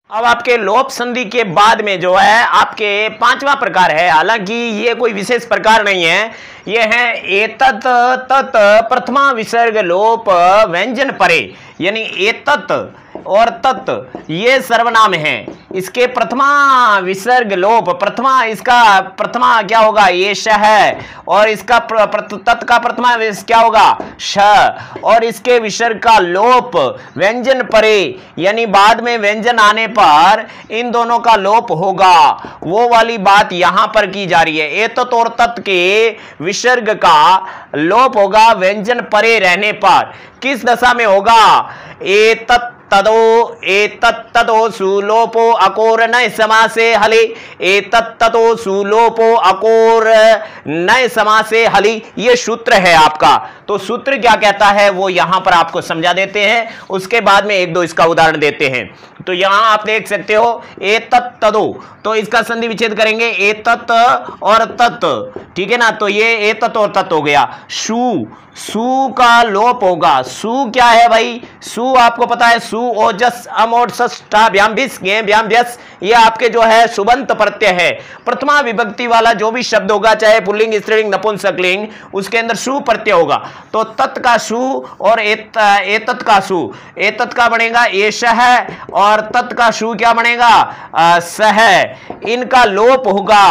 अब आपके लोप संधि के बाद में जो है आपके 5वां प्रकार है, हालांकि ये कोई विशेष प्रकार नहीं है, ये है एतत् तत् प्रथमा विसर्ग लोप व्यंजन परे, यानी एतत् और तत् ये सर्वनाम है, इसके प्रथमा विसर्ग लोप, प्रथमा इसका प्रथमा क्या होगा, ये श है, और इसका तत् का प्रथमा क्या होगा, श, और इसके विसर्ग का लोप व्यंजन परे, यानी बाद में व्यंजन आने पर इन दोनों का लोप होगा। वो वाली बात यहां पर की जा रही है। एतत् और तत् के विसर्ग का लोप होगा व्यंजन परे रहने पर। किस दशा में होगा, एतत् तदो सुलोपो अकोर नय समासे हले, एतत् ततो सुलोपो अकोर नय समासे हली, ये सूत्र है आपका। तो सूत्र क्या कहता है वो यहां पर आपको समझा देते हैं, उसके बाद में एक दो इसका उदाहरण देते हैं। तो यहां आप देख सकते हो एतत् तदो, तो इसका संधि विच्छेद करेंगे एतत् और तत्, ठीक है ना, तो ये एतत् और तत् हो गया। सु का लोप होगा। सु क्या है भाई, सु आपको पता है, सु ओजस अमोट सष्टा व्याम भिस गे व्याम व्यस, ये आपके जो है सुबंत प्रत्यय है। प्रथमा विभक्ति वाला जो भी शब्द होगा, चाहे पुल्लिंग स्त्रीलिंग नपुंसकलिंग, उसके अंदर सु प्रत्यय होगा। तो तत् का सु और एतत् का सु, एतत् का बनेगा एष है और तत् का सु क्या बनेगा, सह, इनका लोप होगा।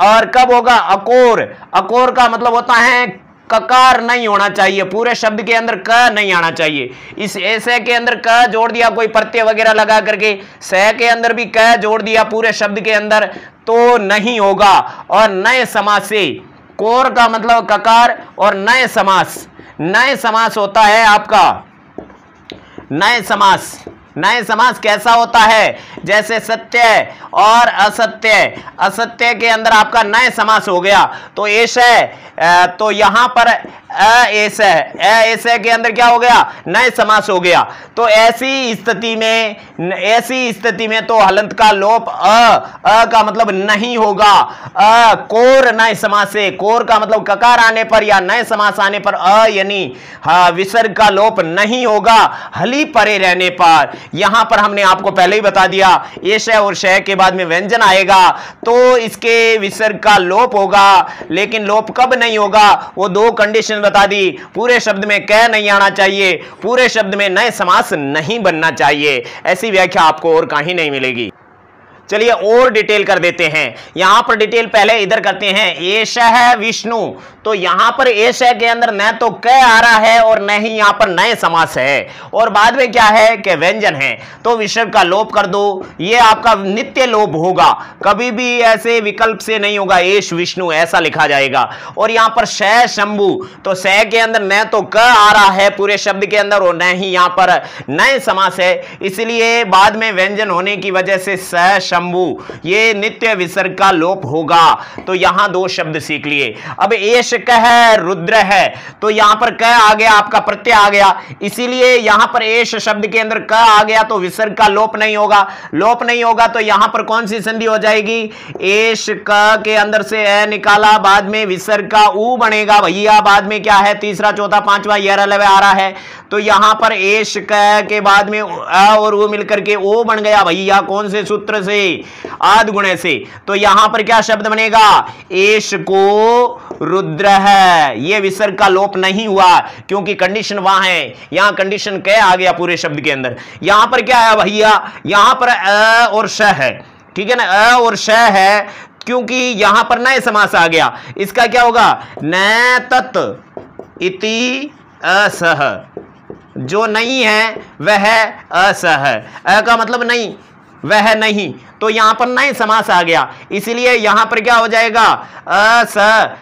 और कब होगा, अकोर, अकोर का मतलब होता है ककार नहीं होना चाहिए, पूरे शब्द के अंदर क नहीं आना चाहिए। इस ऐसे के अंदर क जोड़ दिया कोई प्रत्यय वगैरह लगा करके, स के अंदर भी क जोड़ दिया पूरे शब्द के अंदर, तो नहीं होगा। और नए समास से कोर का मतलब ककार, और नए समास, नए समास होता है आपका नए समास। नए समास कैसा होता है? जैसे सत्य और असत्य, असत्य के अंदर आपका नए समास हो गया तो एष है, तो यहां पर एष है, एष के अंदर क्या हो गया? नए समास हो गया। तो ऐसी स्थिति में तो हलंत का लोप अ का मतलब नहीं होगा। कोर नए समास से, कोर का मतलब ककार आने पर या नए समास आने पर यानी विसर्ग का लोप नहीं होगा हली परे रहने पर। यहां पर हमने आपको पहले ही बता दिया एष और शय के बाद में व्यंजन आएगा तो इसके विसर्ग का लोप होगा, लेकिन लोप कब नहीं होगा वो दो कंडीशन बता दी। पूरे शब्द में क नहीं आना चाहिए, पूरे शब्द में नए समास नहीं बनना चाहिए। ऐसी व्याख्या आपको और कहीं नहीं मिलेगी। चलिए और डिटेल कर देते हैं। यहां पर डिटेल पहले इधर करते हैं। एष है विष्णु, तो यहां पर एष के अंदर न तो क आ रहा है और न ही यहां पर नए समास है, और बाद में क्या है कि व्यंजन है, तो विसर्ग का लोप कर दो। ये आपका नित्य लोप होगा, कभी भी ऐसे विकल्प से नहीं होगा एष विष्णु ऐसा लिखा जाएगा। और यहां पर श शंभु, तो स के अंदर न तो क आ रहा है पूरे शब्द के अंदर और न ही यहां पर नए समास है, इसलिए बाद में व्यंजन होने की वजह से स शंभु ये नित्य विसर्ग का लोप होगा। तो यहां दो शब्द सीख लिए। अब एष है रुद्र है, तो यहां पर क आ गया, आपका प्रत्यय आ गया, इसीलिए यहां पर एष शब्द के अंदर क आ गया तो विसर्ग का लोप नहीं होगा। लोप नहीं होगा तो यहां पर कौन सी संधि हो जाएगी? एष क के अंदर से ए निकाला, बाद में विसर्ग का ऊ बनेगा भैया, बाद में क्या है? तीसरा चौथा पांचवा यह आ रहा है, तो यहां पर एष क के बाद में अ और वो मिलकर के ओ बन गया भैया। कौन से सूत्र से? आद गुणे से। तो यहां पर क्या शब्द बनेगा? एष को रुद्र है। ये विसर्ग का लोप नहीं हुआ क्योंकि कंडीशन वहां है, यहां कंडीशन क आ गया पूरे शब्द के अंदर। यहां पर क्या है भैया? यहां पर अ और श है, ठीक है ना, अ और श है, क्योंकि यहां पर नए समास आ गया। इसका क्या होगा? न तत् इति असह, जो नहीं है वह असह, अ का मतलब नहीं, वह नहीं, तो यहां पर नए समास आ गया, इसलिए यहां पर क्या हो जाएगा? अस,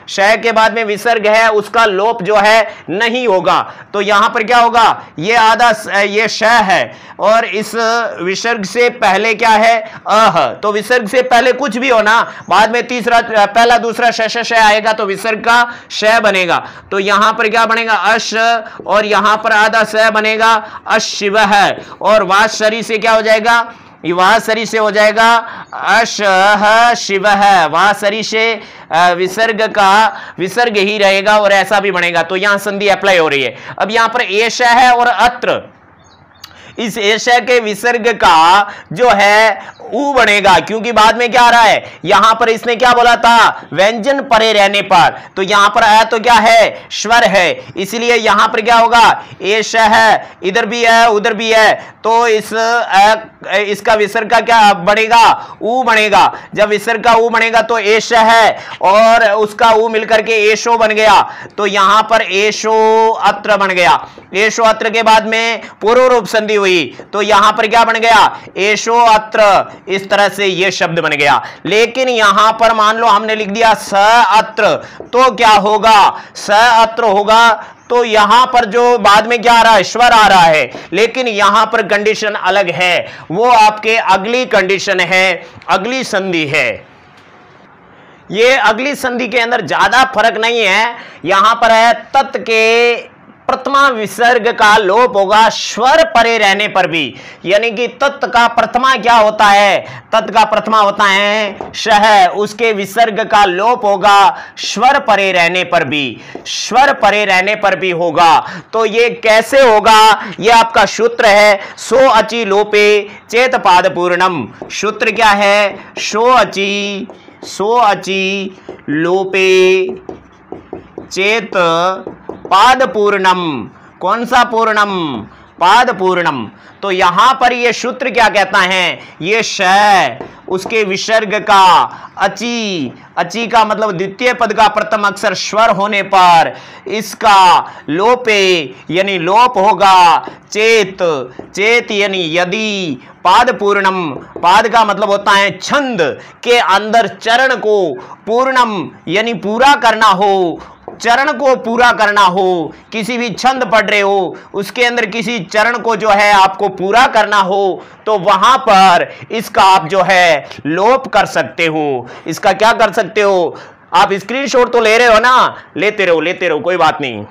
श के बाद में विसर्ग है उसका लोप जो है नहीं होगा। तो यहां पर क्या होगा? ये आधा ये श है और इस विसर्ग से पहले क्या है? अह, तो विसर्ग से पहले कुछ भी हो ना, बाद में तीसरा पहला दूसरा श आएगा तो विसर्ग का श बनेगा। तो यहां पर क्या बनेगा? अश, और यहां पर आधा स बनेगा अशिव है, और वाशरी से क्या हो जाएगा? वह सरी से हो जाएगा अशह शिव है, वह सरी से विसर्ग का विसर्ग ही रहेगा और ऐसा भी बनेगा। तो यहां संधि अप्लाई हो रही है। अब यहां पर एष है और अत्र, इस एष के विसर्ग का जो है ऊ बनेगा, क्योंकि बाद में क्या आ रहा है? यहां पर इसने क्या बोला था? व्यंजन परे रहने पर, तो यहां पर है तो क्या है? स्वर है, इसलिए यहां पर क्या होगा? एष है, इधर भी है उधर भी है, तो इसका विसर्ग का क्या बनेगा? ऊ बनेगा। जब विसर्ग का ऊ बनेगा तो एष है और उसका ऊ मिलकर के एषो बन गया, तो यहां पर एषो अत्र बन गया। एषो अत्र के बाद में पूर्व रूप संधि हुई, तो यहां पर क्या बन गया? एषो अत्र, इस तरह से ये शब्द बन गया। लेकिन यहां पर मान लो हमने लिख दिया स अत्र, तो क्या होगा? स अत्र होगा, तो यहां पर जो बाद में क्या आ रहा है? स्वर आ रहा है, लेकिन यहां पर कंडीशन अलग है, वो आपके अगली कंडीशन है, अगली संधि है। ये अगली संधि के अंदर ज्यादा फर्क नहीं है। यहां पर है तत् के प्रथमा विसर्ग का लोप होगा स्वर परे रहने पर भी, यानी कि तत् का प्रथमा क्या होता है? तत् का प्रथमा होता है शह, उसके विसर्ग का लोप होगा स्वर परे रहने पर भी, स्वर परे रहने पर भी होगा। तो ये कैसे होगा? ये आपका सूत्र है सो अचि लोपे चेत पाद पूर्णम। सूत्र क्या है? सो अचि लोपे चेत पाद पूर्णम। कौन सा पूर्णम? पाद पूर्णम। तो यहां पर ये सूत्र क्या कहता है, ये श उसके विसर्ग का अची, अची का मतलब द्वितीय पद का प्रथम अक्षर स्वर होने पर इसका लोपे यानी लोप होगा। चेत, चेत यानी यदि, पाद पूर्णम, पाद का मतलब होता है छंद के अंदर चरण को पूर्णम यानी पूरा करना हो, चरण को पूरा करना हो, किसी भी छंद पढ़ रहे हो उसके अंदर किसी चरण को जो है आपको पूरा करना हो तो वहां पर इसका आप जो है लोप कर सकते हो। इसका क्या कर सकते हो, आप स्क्रीनशॉट तो ले रहे हो ना, लेते रहो कोई बात नहीं।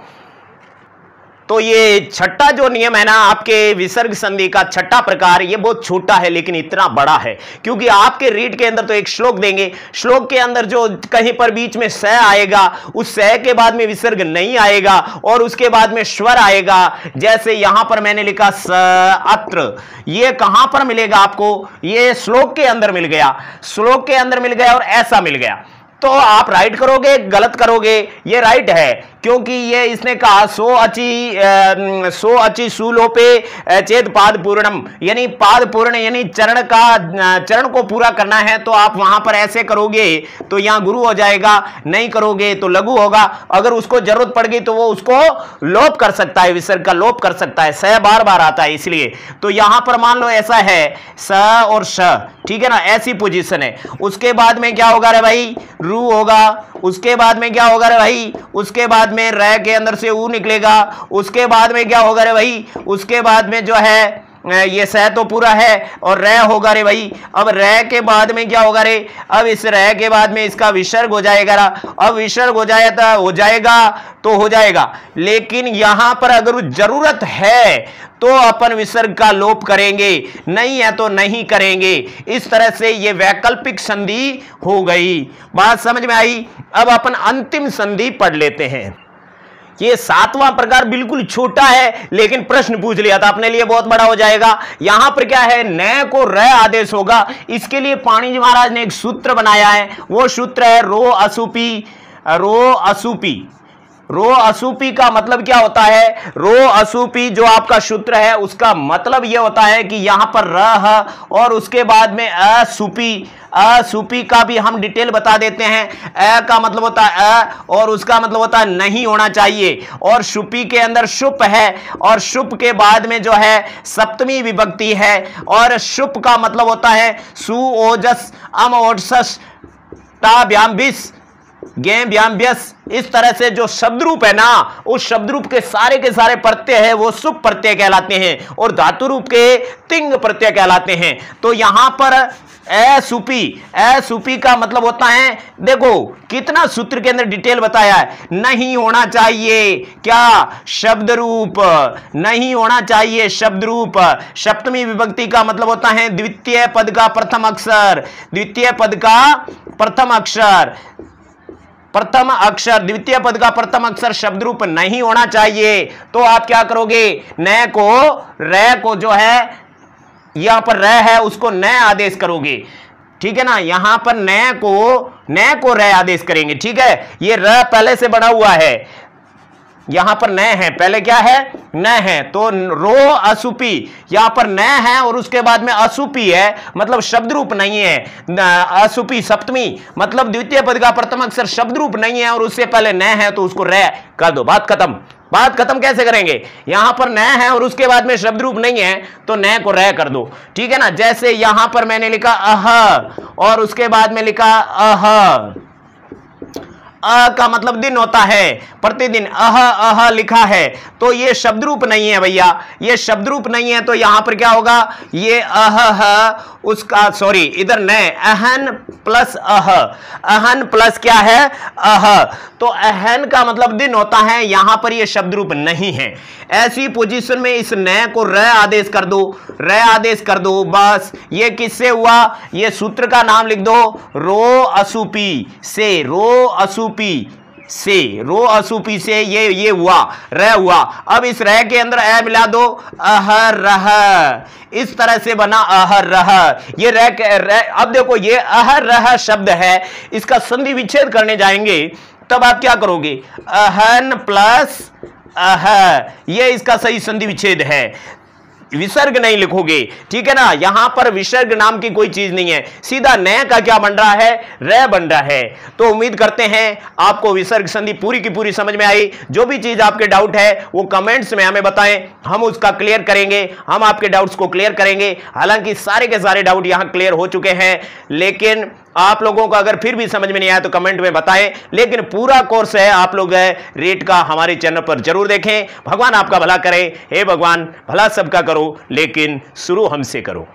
तो ये छठा जो नियम है ना आपके विसर्ग संधि का छठा प्रकार, ये बहुत छोटा है लेकिन इतना बड़ा है क्योंकि आपके रीड के अंदर तो एक श्लोक देंगे, श्लोक के अंदर जो कहीं पर बीच में स आएगा उस स के बाद में विसर्ग नहीं आएगा और उसके बाद में स्वर आएगा। जैसे यहां पर मैंने लिखा स अत्र, ये कहां पर मिलेगा आपको, ये श्लोक के अंदर मिल गया, श्लोक के अंदर मिल गया और ऐसा मिल गया। तो आप राइट करोगे गलत करोगे, ये राइट है क्योंकि ये इसने कहा सो अची सुलोपे चेत पाद पूर्णम, यानी पाद पूर्ण यानी चरण का, चरण को पूरा करना है। तो आप वहां पर ऐसे करोगे तो यहां गुरु हो जाएगा, नहीं करोगे तो लघु होगा। अगर उसको जरूरत पड़ गई तो वो उसको लोप कर सकता है, विसर्ग का लोप कर सकता है, स बार बार आता है इसलिए। तो यहां पर मान लो ऐसा है स और श, ठीक है ना, ऐसी पोजीशन है। उसके बाद में क्या होगा रे भाई, रू होगा। उसके बाद में क्या होगा रे भाई, उसके बाद में र के अंदर से ऊ निकलेगा। उसके बाद में क्या होगा रे भाई, उसके बाद में जो है ये स तो पूरा है और र होगा रे भाई। अब र के बाद में क्या होगा रे, अब इस र के बाद में इसका विसर्ग हो जाएगा। अब विसर्ग हो जाएगा तो हो जाएगा, लेकिन यहां पर अगर जरूरत है तो अपन विसर्ग का लोप करेंगे, नहीं है तो नहीं करेंगे। इस तरह से ये वैकल्पिक संधि हो गई। बात समझ में आई। अब अपन अंतिम संधि पढ़ लेते हैं। ये सातवां प्रकार बिल्कुल छोटा है लेकिन प्रश्न पूछ लिया था अपने लिए बहुत बड़ा हो जाएगा। यहां पर क्या है, न को र आदेश होगा। इसके लिए पाणिनि जी महाराज ने एक सूत्र बनाया है, वो सूत्र है रो असुपी। रो असुपी, रो असुपी का मतलब क्या होता है, रो असुपी जो आपका सूत्र है उसका मतलब यह होता है कि यहां पर र और उसके बाद में असुपी, असुपी का भी हम डिटेल बता देते हैं। अ का मतलब होता है अ और उसका मतलब होता है नहीं होना चाहिए, और शुपी के अंदर शुप है और शुप के बाद में जो है सप्तमी विभक्ति है, और शुप का मतलब होता है सु ओजस अम ओटसस ता व्याम बिस गे व्याम व्यस। इस तरह से जो शब्द रूप है ना, उस शब्द रूप के सारे प्रत्यय है वो सुप प्रत्यय कहलाते हैं और धातु रूप के तिंग प्रत्यय कहलाते हैं। तो यहां पर असुपी का मतलब होता है, देखो कितना सूत्र के अंदर डिटेल बताया है, नहीं होना चाहिए क्या, शब्द रूप, नहीं होना चाहिए शब्द रूप। सप्तमी विभक्ति का मतलब होता है द्वितीय पद का प्रथम अक्षर, द्वितीय पद का प्रथम अक्षर, प्रथम अक्षर, द्वितीय पद का प्रथम अक्षर शब्द रूप नहीं होना चाहिए। तो आप क्या करोगे, न को र को जो है यहां पर र है उसको न आदेश करोगे, ठीक है ना। यहां पर न को र आदेश करेंगे, ठीक है। ये र पहले से बना हुआ है, यहां पर न है, पहले क्या है न है, तो रो असुपी, यहां पर न है और उसके बाद में असुपी है, मतलब शब्द रूप नहीं है। असुपी सप्तमी मतलब द्वितीय पद का प्रथम अक्षर शब्द रूप नहीं है और उससे पहले न है तो उसको र कर दो, बात खत्म। बात खत्म कैसे करेंगे, यहां पर न है और उसके बाद में शब्द रूप नहीं है तो न को र कर दो, ठीक है ना। जैसे यहां पर मैंने लिखा अह और उसके बाद में लिखा अह, अ का मतलब दिन होता है, प्रतिदिन अह लिखा है तो ये शब्द रूप नहीं है भैया, ये शब्द रूप नहीं है। तो यहां पर क्या होगा, ये उसका सॉरी इधर न, अहन प्लस अहन प्लस क्या है अह, तो अहन का मतलब दिन होता है, यहां पर ये शब्द रूप नहीं है। ऐसी पोजीशन में इस न को र आदेश कर दो, र आदेश कर दो, बस। ये किससे हुआ, ये सूत्र का नाम लिख दो, रो असुपी से, रो असुपी से, रो असुपी से ये हुआ, र हुआ। अब इस र के अंदर ए मिला दो, अह रह, इस तरह से बना अह रह। ये र, अब देखो ये अह रह शब्द है, इसका संधि विच्छेद करने जाएंगे तब आप क्या करोगे, अहन प्लस अह, ये इसका सही संधि विच्छेद है। विसर्ग नहीं लिखोगे, ठीक है ना, यहां पर विसर्ग नाम की कोई चीज नहीं है, सीधा नया का क्या बन रहा है, रे बन रहा है। तो उम्मीद करते हैं आपको विसर्ग संधि पूरी की पूरी समझ में आई। जो भी चीज आपके डाउट है वो कमेंट्स में हमें बताएं, हम उसका क्लियर करेंगे, हम आपके डाउट्स को क्लियर करेंगे। हालांकि सारे के सारे डाउट यहां क्लियर हो चुके हैं, लेकिन आप लोगों को अगर फिर भी समझ में नहीं आया तो कमेंट में बताएं। लेकिन पूरा कोर्स है, आप लोग रेट का हमारे चैनल पर जरूर देखें। भगवान आपका भला करे। हे भगवान, भला सबका करो, लेकिन शुरू हमसे करो।